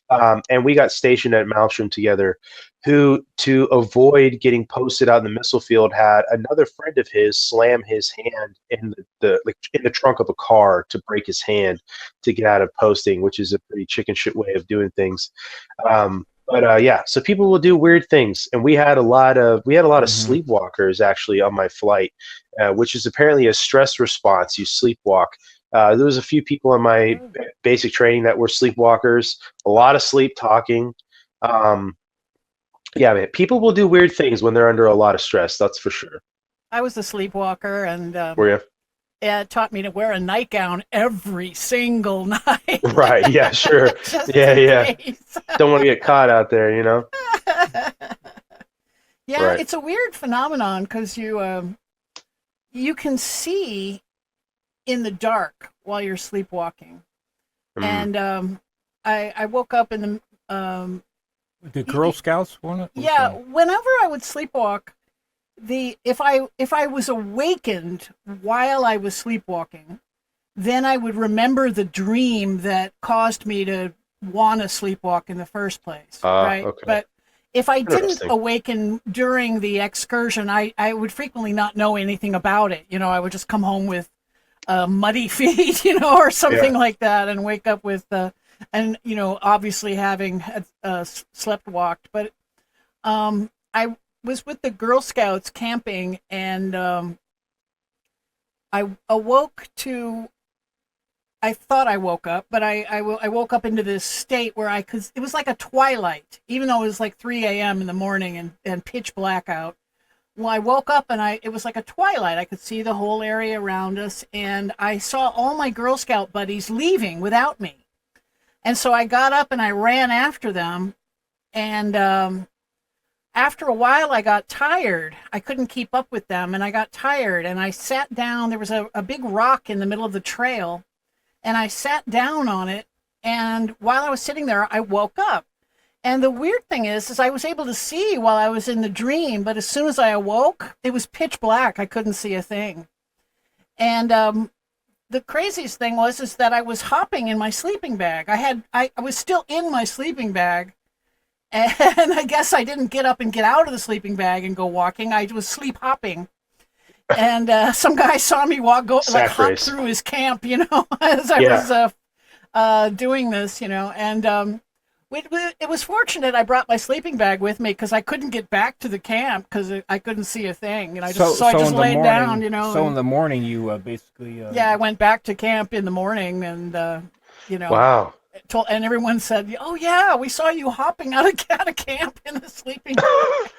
And we got stationed at Malmstrom together, who, to avoid getting posted out in the missile field, had another friend of his slam his hand in in the trunk of a car to break his hand to get out of posting, which is a pretty chicken shit way of doing things. But yeah, so people will do weird things, and we had a lot of Mhm. sleepwalkers actually on my flight, which is apparently a stress response. You sleepwalk. There was a few people in my basic training that were sleepwalkers. A lot of sleep talking. Um, yeah, man, people will do weird things when they're under a lot of stress. That's for sure. I was a sleepwalker, and Were you? it taught me to wear a nightgown every single night, Right. Yeah. Sure. just Yeah. in Yeah. case. Don't want to get caught out there, you know. Yeah, Right. it's a weird phenomenon because you can see in the dark while you're sleepwalking, Mm. and I woke up in the The Girl Scouts want it? yeah, whenever I would sleepwalk, if I was awakened while I was sleepwalking, then I would remember the dream that caused me to want to sleepwalk in the first place, right? Okay. But if I didn't Interesting. awaken during the excursion, I would frequently not know anything about it. You know, I would just come home with muddy feet, you know, or something Yeah. like that, and wake up with, and you know, obviously having slept walked. But I was with the Girl Scouts camping, and I awoke to. I thought I woke up, but I woke up into this state where I could. It was like a twilight, even though it was like 3 a.m. in the morning and pitch black out. Well, I woke up and it was like a twilight. I could see the whole area around us, and I saw all my Girl Scout buddies leaving without me. And so I got up and I ran after them, and after a while I got tired. I couldn't keep up with them, and I got tired, and I sat down. There was a big rock in the middle of the trail, and I sat down on it, and while I was sitting there, I woke up. And the weird thing is I was able to see while I was in the dream, but as soon as I awoke, it was pitch black. I couldn't see a thing. And the craziest thing is that I was hopping in my sleeping bag. I was still in my sleeping bag, and I guess I didn't get up and get out of the sleeping bag and go walking. I was sleep hopping. And some guy saw me hop race. through his camp, you know, as I Yeah. was doing this, you know, and it was fortunate I brought my sleeping bag with me because I couldn't get back to the camp because I couldn't see a thing, and I just in the laid morning, down, you know. So in And, the morning, you basically. yeah, I went back to camp in the morning, and you know, Wow. and everyone said, "Oh yeah, we saw you hopping out of camp in the sleeping bag."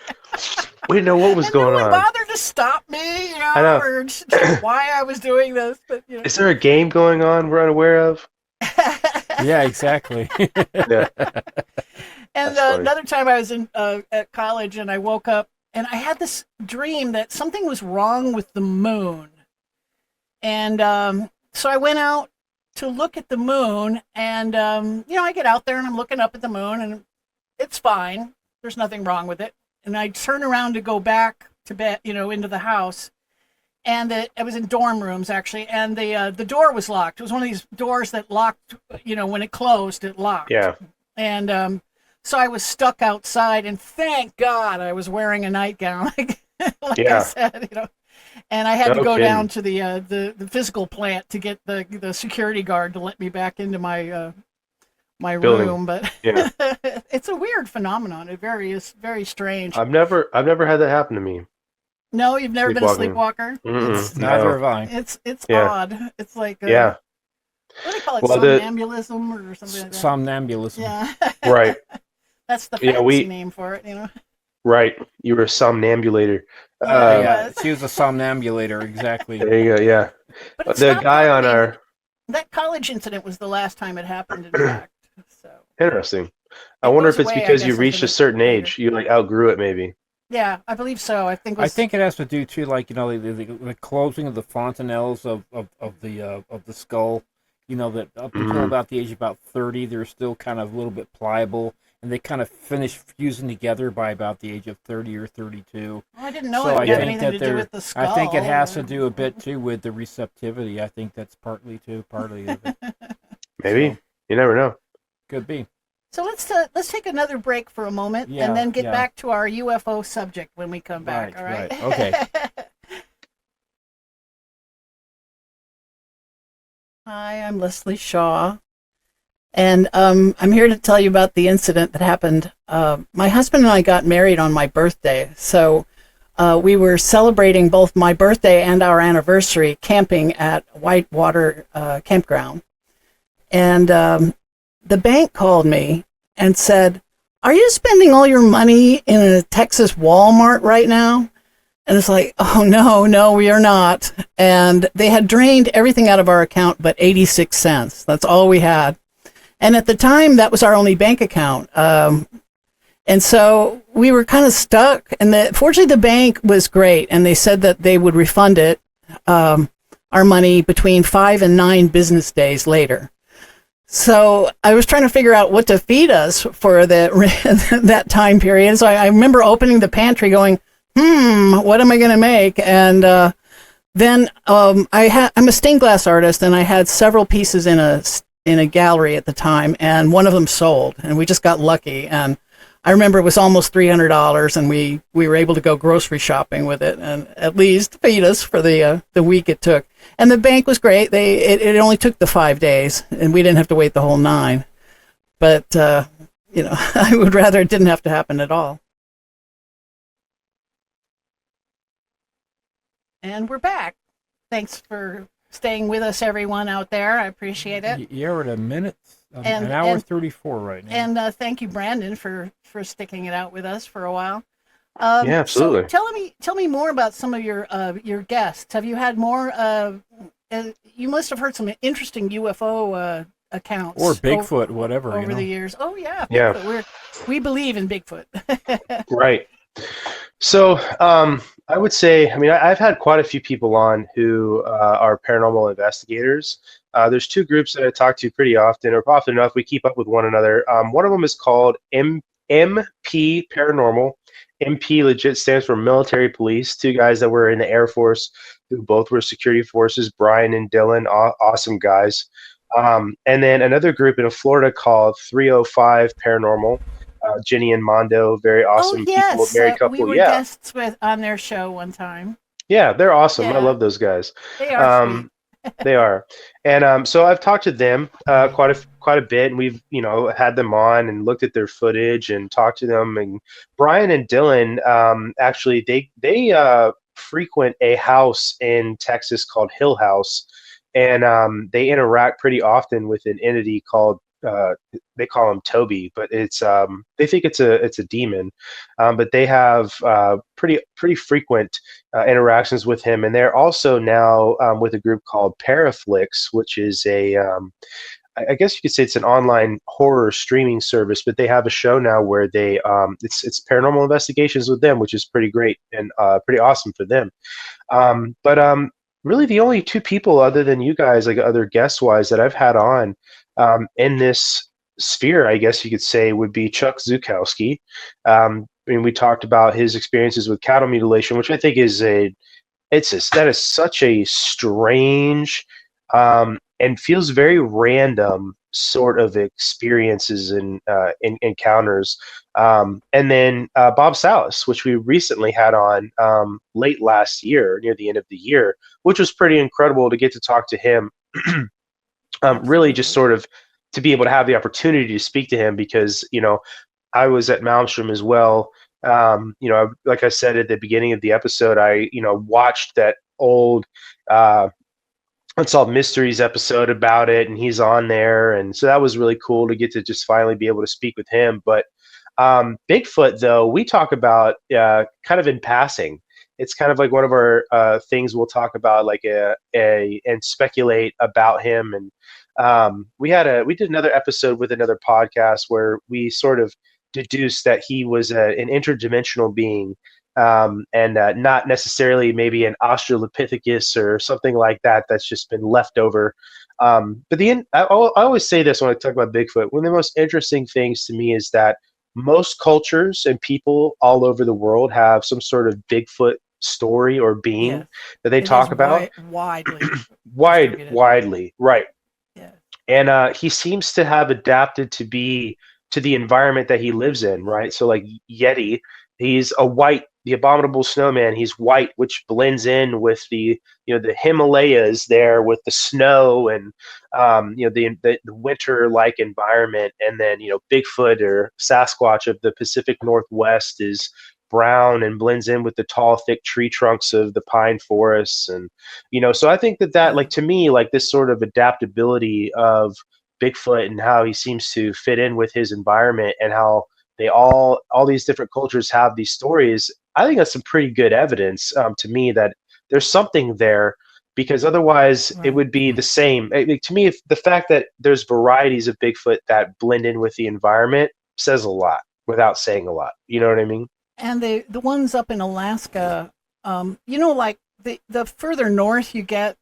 We didn't know what was And no going one on. bothered to stop me, you know, I know. or why I was doing this, but you know. Is there a game going on we're unaware of? Yeah, exactly. Yeah. And That's funny. another time I was in at college, and I woke up and I had this dream that something was wrong with the moon. And so I went out to look at the moon, and you know, I get out there and I'm looking up at the moon, and it's fine. There's nothing wrong with it. And I turn around to go back to bed, you know, into the house, and I was in dorm rooms actually, and the door was locked. It was one of these doors that locked, you know, when it closed, it locked. Yeah. And so I was stuck outside, and thank God I was wearing a nightgown, like I Yeah. said, you know. And I had to No go kidding. down to the physical plant to get the security guard to let me back into my my Building. room. But Yeah. it's a weird phenomenon. It's very strange. I've never had that happen to me. No, you've never been a Sleepwalking. sleepwalker. Mm-mm. Neither No. have I. It's Yeah. odd. It's like Yeah. what do they call it? Well, Somnambulism or something like that. Somnambulism. Yeah. Right. That's the Yeah, fancy name for it, you know. Right. You were a somnambulator. Yeah, Yeah, she was a somnambulator, exactly. There you go. Yeah. But it The stopped guy on happening. our That college incident was the last time it happened, in fact. So interesting. I It wonder goes if it's away, I because guess, you as reached it a certain later. age. You like outgrew it, maybe. yeah, I believe so. I think I think it has to do too, like, you know, the closing of the fontanelles of the skull. You know, that up until Mhm. about the age of about 30, they're still kind of a little bit pliable, and they kind of finish fusing together by about the age of 30 or 32. Oh, I didn't know So it I would have think anything that to do with the skull. I think it has to do a bit too with the receptivity. I think that's partly of it. Maybe. So, You never know. could be. So let's take another break for a moment Yeah, and then get yeah. back to our UFO subject when we come back. All right. Okay. Hi, I'm Leslie Shaw, and I'm here to tell you about the incident that happened. My husband and I got married on my birthday, so we were celebrating both my birthday and our anniversary camping at Whitewater Campground. And the bank called me and said, "Are you spending all your money in a Texas Walmart right now?" And it's like, "Oh, no, we are not." And they had drained everything out of our account but 86 cents. That's all we had. And at the time, that was our only bank account. And so we were kind of stuck. And fortunately, the bank was great. And they said that they would refund it, our money, between 5 and 9 business days later. So I was trying to figure out what to feed us for that time period. So I remember opening the pantry going, what am I going to make? And then I'm a stained glass artist, and I had several pieces in a gallery at the time, and one of them sold, and we just got lucky. And I remember it was almost $300, and we were able to go grocery shopping with it, and at least feed us for the week it took. And the bank was great. It only took the 5 days, and we didn't have to wait the whole 9. But I would rather it didn't have to happen at all. And we're back. Thanks for staying with us, everyone out there. I appreciate it. You're at an hour 34 right now. And thank you, Brandon, for sticking it out with us for a while. Yeah, absolutely. So tell me more about some of your guests. Have you had more? You must have heard some interesting UFO accounts or Bigfoot, whatever. Over the years. Oh yeah, Bigfoot. Yeah. We believe in Bigfoot. Right. So I would say, I've had quite a few people on who are paranormal investigators. There's 2 groups that I talk to pretty often, or often enough we keep up with one another. One of them is called MP Paranormal. MP legit stands for military police. 2 guys that were in the Air Force who both were security forces, Brian and Dylan, awesome guys. And then another group in Florida called 305 Paranormal. Jenny and Mondo, very awesome people, married couple. We were guests on their show one time. Yeah, they're awesome. Yeah. I love those guys. They are sweet. They are. And so I've talked to them quite a bit, and we've had them on and looked at their footage and talked to them. And Brian and Dylan actually they frequent a house in Texas called Hill House, and they interact pretty often with an entity called they call him Toby, but it's they think it's a demon, but they have pretty frequent interactions with him, and they're also now with a group called Paraflix, which is I guess you could say it's an online horror streaming service, but they have a show now where they it's paranormal investigations with them, which is pretty great and pretty awesome for them. But really the only 2 people other than you guys, like other guest wise, that I've had on in this sphere, I guess you could say, would be Chuck Zukowski. We talked about his experiences with cattle mutilation, which I think is that is such a strange and feels very random sort of experiences and encounters. And then Bob Salas, which we recently had on late last year, near the end of the year, which was pretty incredible to get to talk to him. Really just sort of to be able to have the opportunity to speak to him, because I was at Malmstrom as well. Like I said at the beginning of the episode, I watched that old Unsolved Mysteries episode about it, and he's on there, and so that was really cool to get to just finally be able to speak with him. But Bigfoot, though, we talk about kind of in passing. It's kind of like one of our things we'll talk about, like and speculate about him. And we did another episode with another podcast where we sort of deduced that he was an interdimensional being, and not necessarily maybe an Australopithecus or something like that that's just been left over. But I always say this when I talk about Bigfoot. One of the most interesting things to me is that most cultures and people all over the world have some sort of Bigfoot story or being Yes, that they it is talk about widely distributed. widely, right? Yes. And he seems to have adapted to be to the environment that he lives in, right? So like Yeti, he's a white, the abominable snowman. He's white, which blends in with the the Himalayas there with the snow and the winter like environment. And then Bigfoot or Sasquatch of the Pacific Northwest is brown and blends in with the tall, thick tree trunks of the pine forests. And so I think that Yeah. like to me, like this sort of adaptability of Bigfoot and how he seems to fit in with his environment and how they all these different cultures have these stories. I think that's some pretty good evidence to me that there's something there, because otherwise it Right. would be the same. To me, if the fact that there's varieties of Bigfoot that blend in with the environment says a lot without saying a lot. You know what I mean? And the ones up in Alaska, like the further north you get,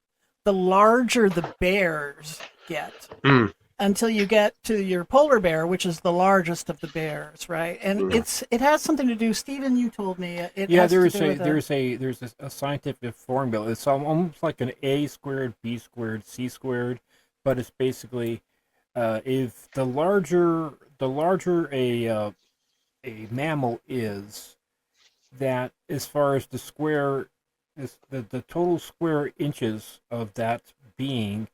the larger the bears get. Mm, Until you get to your polar bear, which is the largest of the bears, right? And mm. it has something to do. Stephen, you told me it Yeah, has to do with there's a scientific formula. It's almost like an a squared, b squared, c squared, but it's basically if the larger a mammal is, that as far as the square is the total square inches of that being,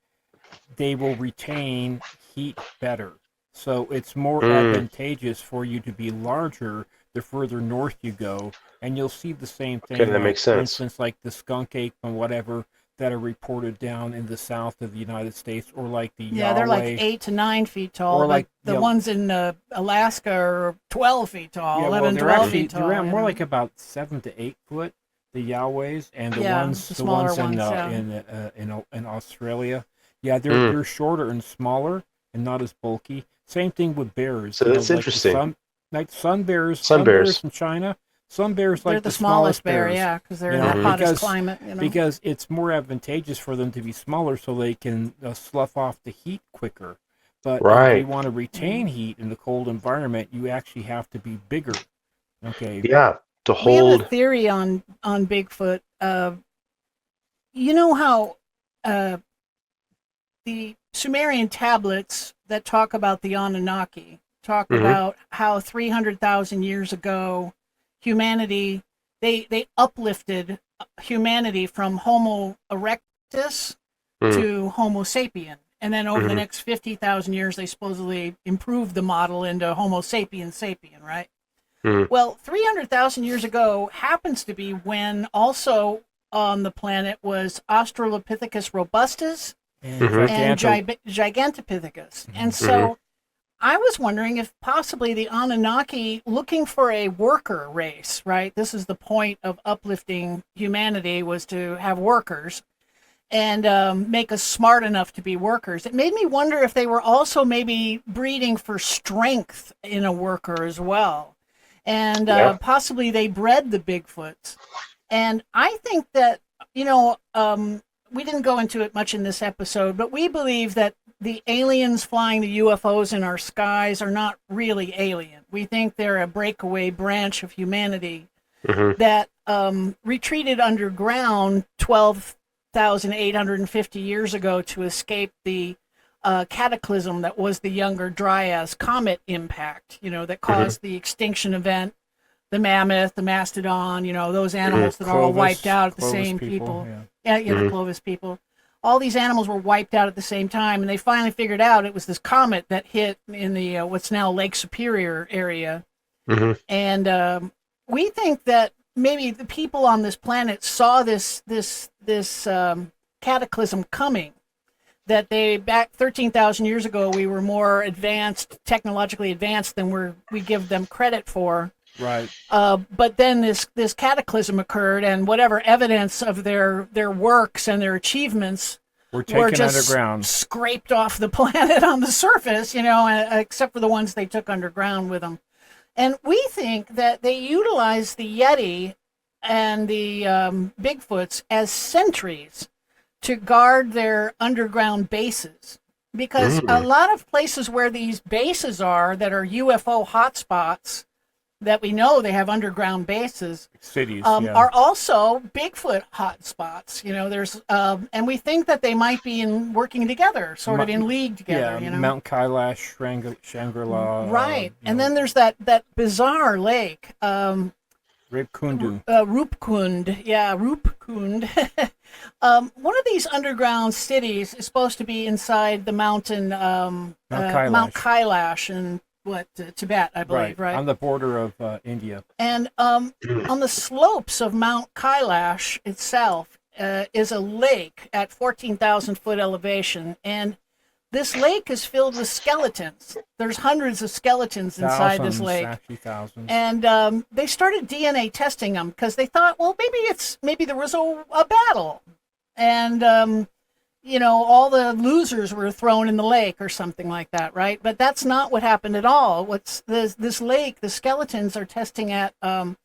they will retain heat better. So it's more Mm. advantageous for you to be larger the further north you go, and you'll see the same Okay, thing. that Like makes for sense. instance, like the skunk ape and whatever that are reported down in the south of the United States, or like the yeah, they're like Yahweh, 8 to 9 feet tall, or but like the ones in Alaska are 12 feet tall, yeah, well 11, they're 12 actually feet they're tall. around more like about 7 to 8 foot, the Yahwehs, and the Yeah, ones the the smaller ones ones. Yeah. in Australia, yeah, they're Mm. they're shorter and smaller and not as bulky. Same thing with bears, So that's like interesting. sun Sun bears. bears in China, sun bears They're like the the smallest smallest bear, bears, yeah, because they're in the Hmm. hottest climate. because it's more advantageous for them to be smaller so they can slough off the heat quicker. But if you Right. want to retain Mm. heat in the cold environment, you actually have to be bigger. Okay. Yeah. To We have a hold. theory on Bigfoot. You know how uh, the Sumerian tablets that talk about the Anunnaki talk Hmm. about how 300,000 years ago humanity they uplifted humanity from Homo erectus Hmm. to Homo sapien. And then over the Hmm. next 50,000 years, they supposedly improved the model into Homo sapien sapien, right? Hmm. Well, 300,000 years ago happens to be when also on the planet was Australopithecus robustus And Hmm. and giganto. Gigantopithecus. And Hmm. so I was wondering if possibly the Anunnaki, looking for a worker race, right? This is the point of uplifting humanity, was to have workers and make us smart enough to be workers. It made me wonder if they were also maybe breeding for strength in a worker as well. And Yeah. possibly they bred the Bigfoots. And I think that, we didn't go into it much in this episode, but we believe that the aliens flying the UFOs in our skies are not really alien. We think they're a breakaway branch of humanity Hmm. that retreated underground 12,850 years ago to escape the cataclysm that was the Younger Dryas comet impact, that Hmm. caused the extinction event, the mammoth, the mastodon, those Hmm. animals that are all wiped out at the Clovis same people. people. Yeah. Yeah, the Hmm. Clovis people. All these animals were wiped out at the same time, and they finally figured out it was this comet that hit in the what's now Lake Superior area. Hmm. And we think that maybe the people on this planet saw this cataclysm coming. That they back 13,000 years ago, we were more advanced, technologically advanced than we give them credit for. Right. But then this cataclysm occurred, and whatever evidence of their works and their achievements We're were taken just underground. scraped off the planet on the surface, except for the ones they took underground with them. And we think that they utilize the Yeti and the Bigfoots as sentries to guard their underground bases. because a lot of places where these bases are that are UFO hotspots that we know they have underground bases Cities, are also Bigfoot hotspots. You know, there's and we think that they might be working together, sort of in league together. You know, Mount Kailash, Shangri-La. right? And then there's that bizarre lake. Rupkundu. Rupkund. One of these underground cities is supposed to be inside the mountain Mount Kailash in Tibet, I believe, right? On the border of India. And on the slopes of Mount Kailash itself is a lake at 14,000 foot elevation, and this lake is filled with skeletons. There's hundreds of skeletons inside this lake. Actually thousands. And they started DNA testing them because they thought, well, maybe there was a battle, and you know, all the losers were thrown in the lake or something like that, right? But that's not what happened at all. This lake? The skeletons are testing at to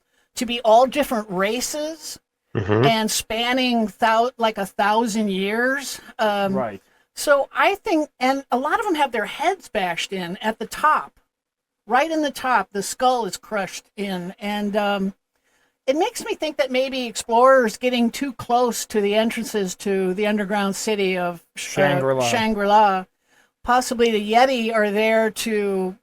be all different races and spanning like 1,000 years. Right. So I think, and a lot of them have their heads bashed in at the top, right in the top. The skull is crushed in, and it makes me think that maybe explorers getting too close to the entrances to the underground city of Shangri-La. Possibly the Yeti are there to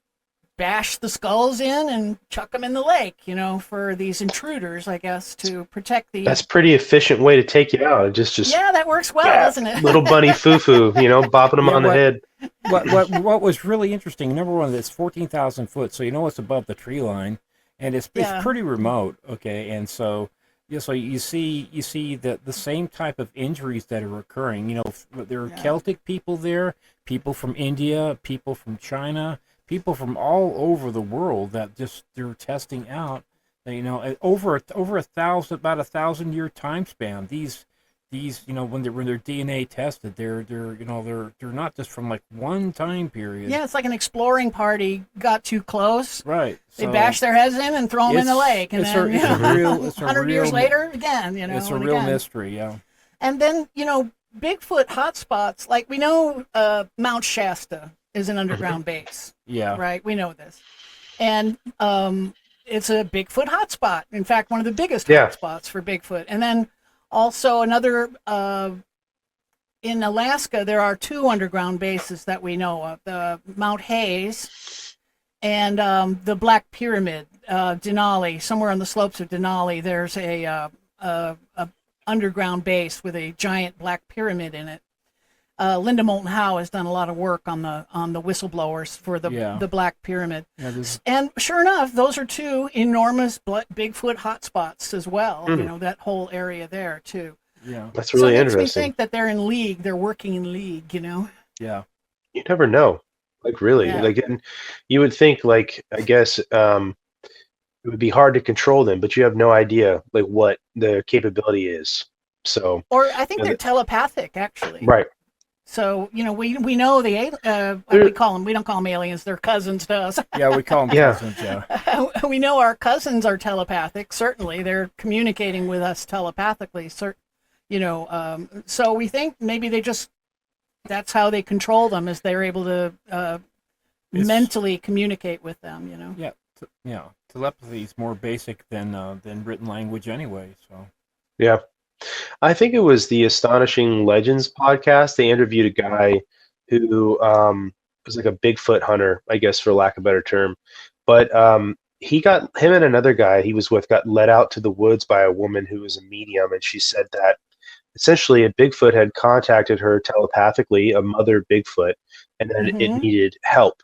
bash the skulls in and chuck them in the lake, you know, for these intruders, I guess, to protect the... That's a pretty efficient way to take you out. Just yeah, that works well, doesn't it? Little bunny foo-foo, you know, bopping them on the head. What was really interesting, number one, it's 14,000 foot, so you know it's above the tree line, and it's pretty remote, okay, and so you see the same type of injuries that are occurring. You know, there are Celtic people there, people from India, people from China, people from all over the world that they're testing out. You know, over about 1,000-year time span. These you know, when they're DNA tested, they're not just from like one time period. Yeah, it's like an exploring party got too close. Right. They bash their heads in and throw them in the lake, and then 100 years later, again, you know, it's a real mystery, yeah. And then, you know, Bigfoot hotspots, like we know Mount Shasta is an underground base. Yeah. Right? We know this. And it's a Bigfoot hotspot. In fact, one of the biggest hotspots for Bigfoot. And then also another, in Alaska, there are 2 underground bases that we know of. The Mount Hayes and the Black Pyramid, Denali. Somewhere on the slopes of Denali, there's a underground base with a giant black pyramid in it. Linda Moulton Howe has done a lot of work on the whistleblowers for the Black Pyramid. Yeah, and sure enough, those are 2 enormous Bigfoot hotspots as well. You know, that whole area there too. Yeah, that's really interesting. It makes me think that they're in league. They're working in league. You know. Yeah. You never know. Like really, like you would think, like I guess it would be hard to control them, but you have no idea like what the capability is. So. Or I think they're telepathic, actually. Right. So, you know, we know we don't call them aliens, they're cousins to us. Yeah, we call them cousins, yeah. We know our cousins are telepathic, certainly. They're communicating with us telepathically, you know, so we think maybe that's how they control them, is they're able to mentally communicate with them, you know. Yeah, telepathy is more basic than written language anyway, so. Yeah. I think it was the Astonishing Legends podcast. They interviewed a guy who was like a Bigfoot hunter, I guess, for lack of a better term. But him and another guy he was with got led out to the woods by a woman who was a medium, and she said that essentially a Bigfoot had contacted her telepathically, a mother Bigfoot, and then it needed help.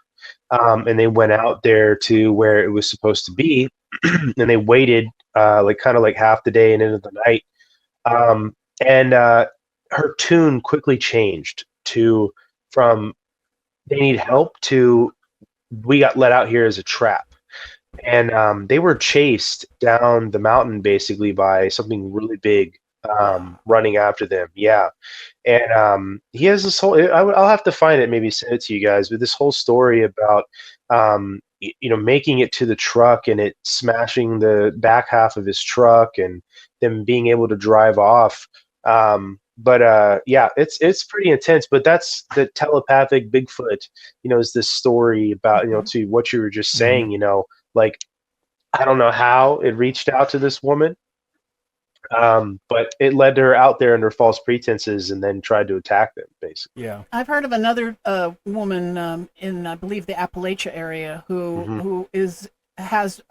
And they went out there to where it was supposed to be, and they waited kind of like half the day and into the night. And her tune quickly changed from they need help to we got let out here as a trap. And they were chased down the mountain basically by something really big running after them. Yeah. And he has this whole I'll have to find it, maybe send it to you guys, but this whole story about you know, making it to the truck and it smashing the back half of his truck and them being able to drive off. Yeah, it's pretty intense. But that's the telepathic Bigfoot. Is this story about to what you were just saying. Like I don't know how it reached out to this woman, but it led to her out there under false pretenses and then tried to attack them, basically. Yeah. I've heard of another woman in, I believe, the Appalachia area who has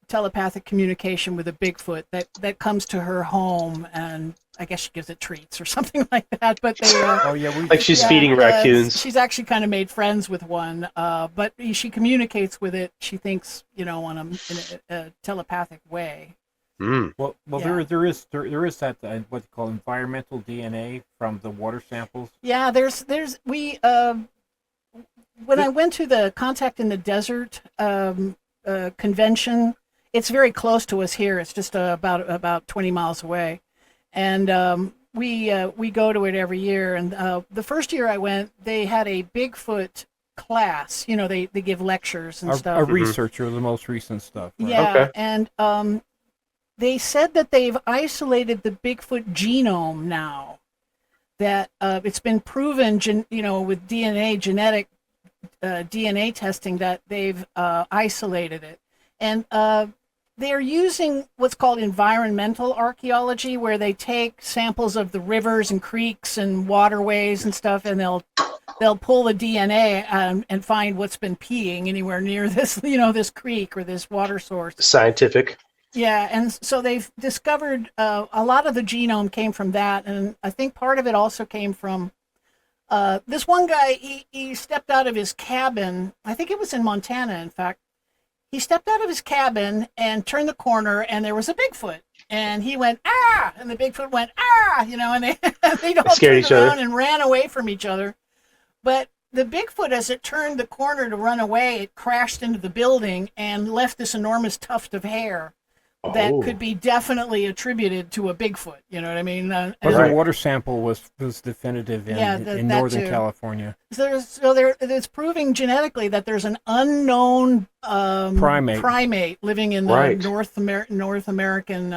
telepathic communication with a Bigfoot that comes to her home, and I guess she gives it treats or something like that. But they, like she's feeding raccoons. She's actually kind of made friends with one, but she communicates with it. She thinks, in a telepathic way. Well, yeah. there is that what they call environmental DNA from the water samples. Yeah, when I went to the Contact in the Desert convention, it's very close to us here. It's just about 20 miles away, and we go to it every year. And the first year I went, they had a Bigfoot class. They give lectures and stuff. A researcher, the most recent stuff. Right? Yeah, okay. And they said that they've isolated the Bigfoot genome now. That it's been proven, with genetic DNA testing, that they've isolated it. And they're using what's called environmental archaeology, where they take samples of the rivers and creeks and waterways and stuff, and they'll pull the DNA and find what's been peeing anywhere near this, this creek or this water source. Scientific. Yeah, and so they've discovered a lot of the genome came from that, and I think part of it also came from this one guy. He stepped out of his cabin. I think it was in Montana, in fact. He stepped out of his cabin and turned the corner, and there was a Bigfoot. And he went, ah! And the Bigfoot went, ah! And they all turned around and ran away from each other. But the Bigfoot, as it turned the corner to run away, it crashed into the building and left this enormous tuft of hair that could be definitely attributed to a Bigfoot. You know what I mean? But the water sample was definitive in Northern California. So it's proving genetically that there's an unknown primate living in the North American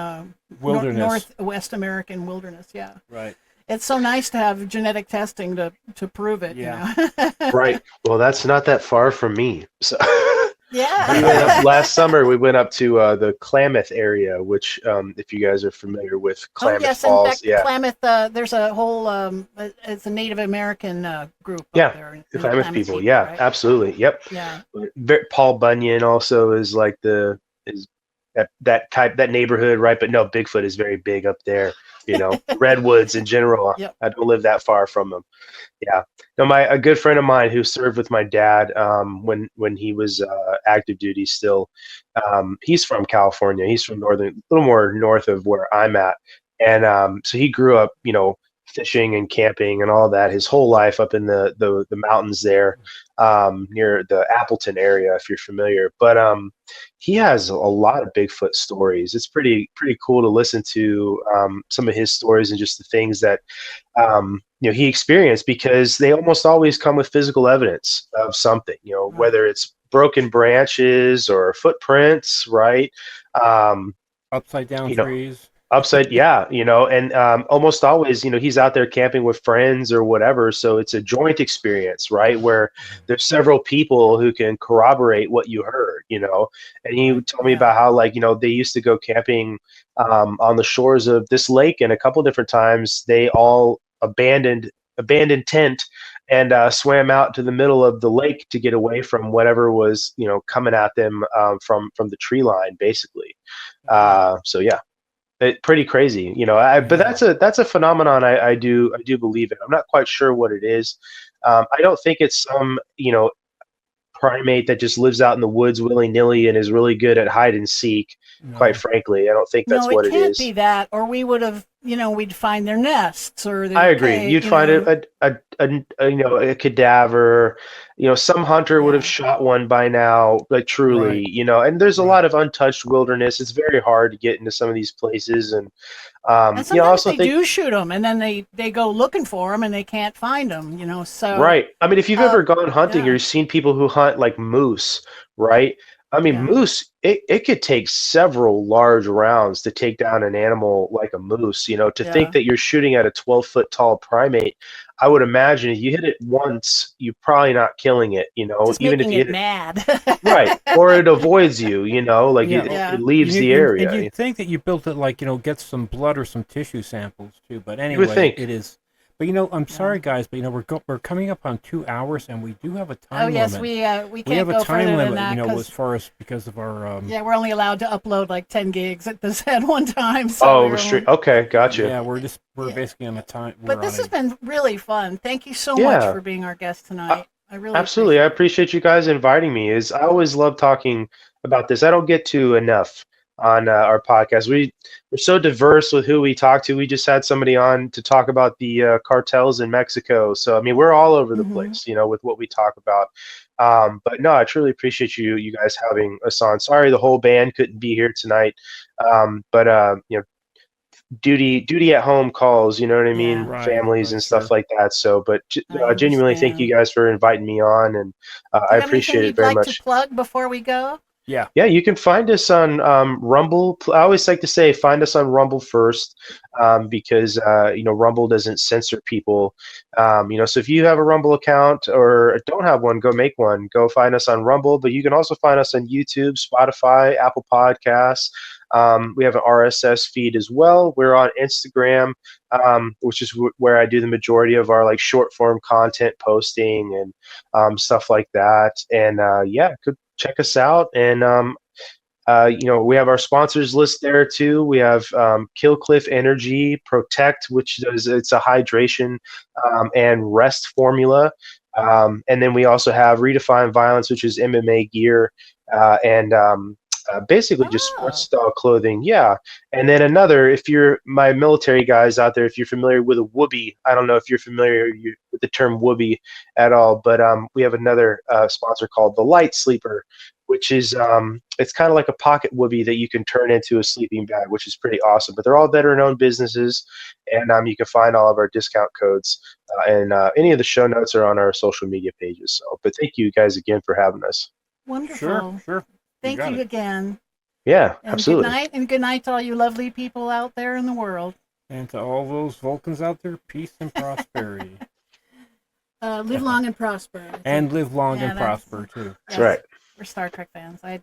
wilderness, Northwest American wilderness. Yeah. Right. It's so nice to have genetic testing to prove it. Yeah. Right. Well, that's not that far from me. So. Yeah. Last summer, we went up to the Klamath area, which, if you guys are familiar with Klamath Falls, in fact, Klamath. There's a whole. It's a Native American group. Yeah, up there, the Klamath people. Yeah, right? Absolutely. Yep. Yeah. Paul Bunyan also is like that neighborhood, right? But no, Bigfoot is very big up there. Redwoods in general. Yep. I don't live that far from them. Yeah. No, a good friend of mine who served with my dad when he was active duty still. He's from California. He's from a little more north of where I'm at, and so he grew up, fishing and camping and all that his whole life up in the mountains there, near the Appleton area, if you're familiar. But he has a lot of Bigfoot stories. It's pretty cool to listen to some of his stories and just the things that he experienced, because they almost always come with physical evidence of something, whether it's broken branches or footprints, right? Upside down trees. And almost always, he's out there camping with friends or whatever. So it's a joint experience, right? Where there's several people who can corroborate what you heard, and he told me about how, they used to go camping on the shores of this lake, and a couple different times they all abandoned tent and swam out to the middle of the lake to get away from whatever was, coming at them from the tree line, basically. So yeah. Pretty crazy, but that's a phenomenon. I do believe in. I'm not quite sure what it is. I don't think it's some primate that just lives out in the woods willy-nilly and is really good at hide and seek. No. Quite frankly, I don't think that's what it is. No, it can't be that, or we would have, we'd find their nests or their I agree. You'd find a cadaver. Some hunter would have shot one by now, like truly, right. And there's a lot of untouched wilderness. It's very hard to get into some of these places, and sometimes also they do shoot them, and then they go looking for them and they can't find them. So right. I mean, if you've ever gone hunting or you've seen people who hunt like moose, right? I mean, Yeah. moose, it could take several large rounds to take down an animal like a moose. You know, to think Yeah. that you're shooting at a 12-foot tall primate, I would imagine if you hit it once, you're probably not killing it, you know, Just even if making you it hit it mad. right, or it avoids you, you know, like Yeah. it Yeah. leaves the And area. you'd think that you built it like, get some blood or some tissue samples too. But You would anyway, think. it is. But I'm Yeah. sorry, guys, but we're coming up on 2 hours, and we do have a Oh time yes, limit. we We can't have a go time further than limit, that as far as because of our yeah, we're only allowed to upload like 10 gigs at this at one time. So Oh, we're restrict. only Okay, gotcha. yeah, we're yeah. basically on a time. But We're on this has a been really fun. Thank you so much Yeah, for being our guest uh, tonight. I really absolutely. I appreciate it. appreciate you guys inviting me. Is I always love talking about this. I don't get to enough on our podcast. We're so diverse with who we talk to. We just had somebody on to talk about the cartels in Mexico. So I mean, we're all over the Hmm. place, you know, with what we talk about. But no, I truly appreciate you guys having us on. Sorry, the whole band couldn't be here tonight. But you know, duty at home calls, you know what I Yeah, mean, right, families right, and stuff sure. like that. So but I genuinely thank you understand. guys for inviting me on, and Do I you have anything appreciate it you'd very like to much. plug before we go? Yeah, Yeah, you can find us on Rumble. I always like to say find us on Rumble first, because you know, Rumble doesn't censor people. You know, so if you have a Rumble account or don't have one, go make one. Go find us on Rumble, but you can also find us on YouTube, Spotify, Apple Podcasts. We have an RSS feed as well. We're on Instagram, which is where I do the majority of our like short form content posting and stuff like that. And yeah, check us out. And you know, we have our sponsors list there too. We have Killcliff Energy Protect, which does it's a hydration and rest formula. And then we also have Redefine Violence, which is MMA gear and basically just sports Oh, style clothing. Yeah. And then another, if you're my military guys out there, if you're familiar with a whoopee, I don't know if you're familiar with the term whoopee at all, but we have another sponsor called the Light Sleeper, which is it's kind of like a pocket whoopee that you can turn into a sleeping bag, which is pretty awesome. But they're all veteran-owned businesses, and you can find all of our discount codes and any of the show notes are on our social media pages. So, but thank you guys again for having us. sure, wonderful. sure. You Thank got you it. again. Yeah, And absolutely. good night to all you lovely people out there in the world. And to all those Vulcans out there, peace and prosperity. Live long and prosper. And live long Yeah, and prosper too. That's yes, right. we're Star Trek fans. I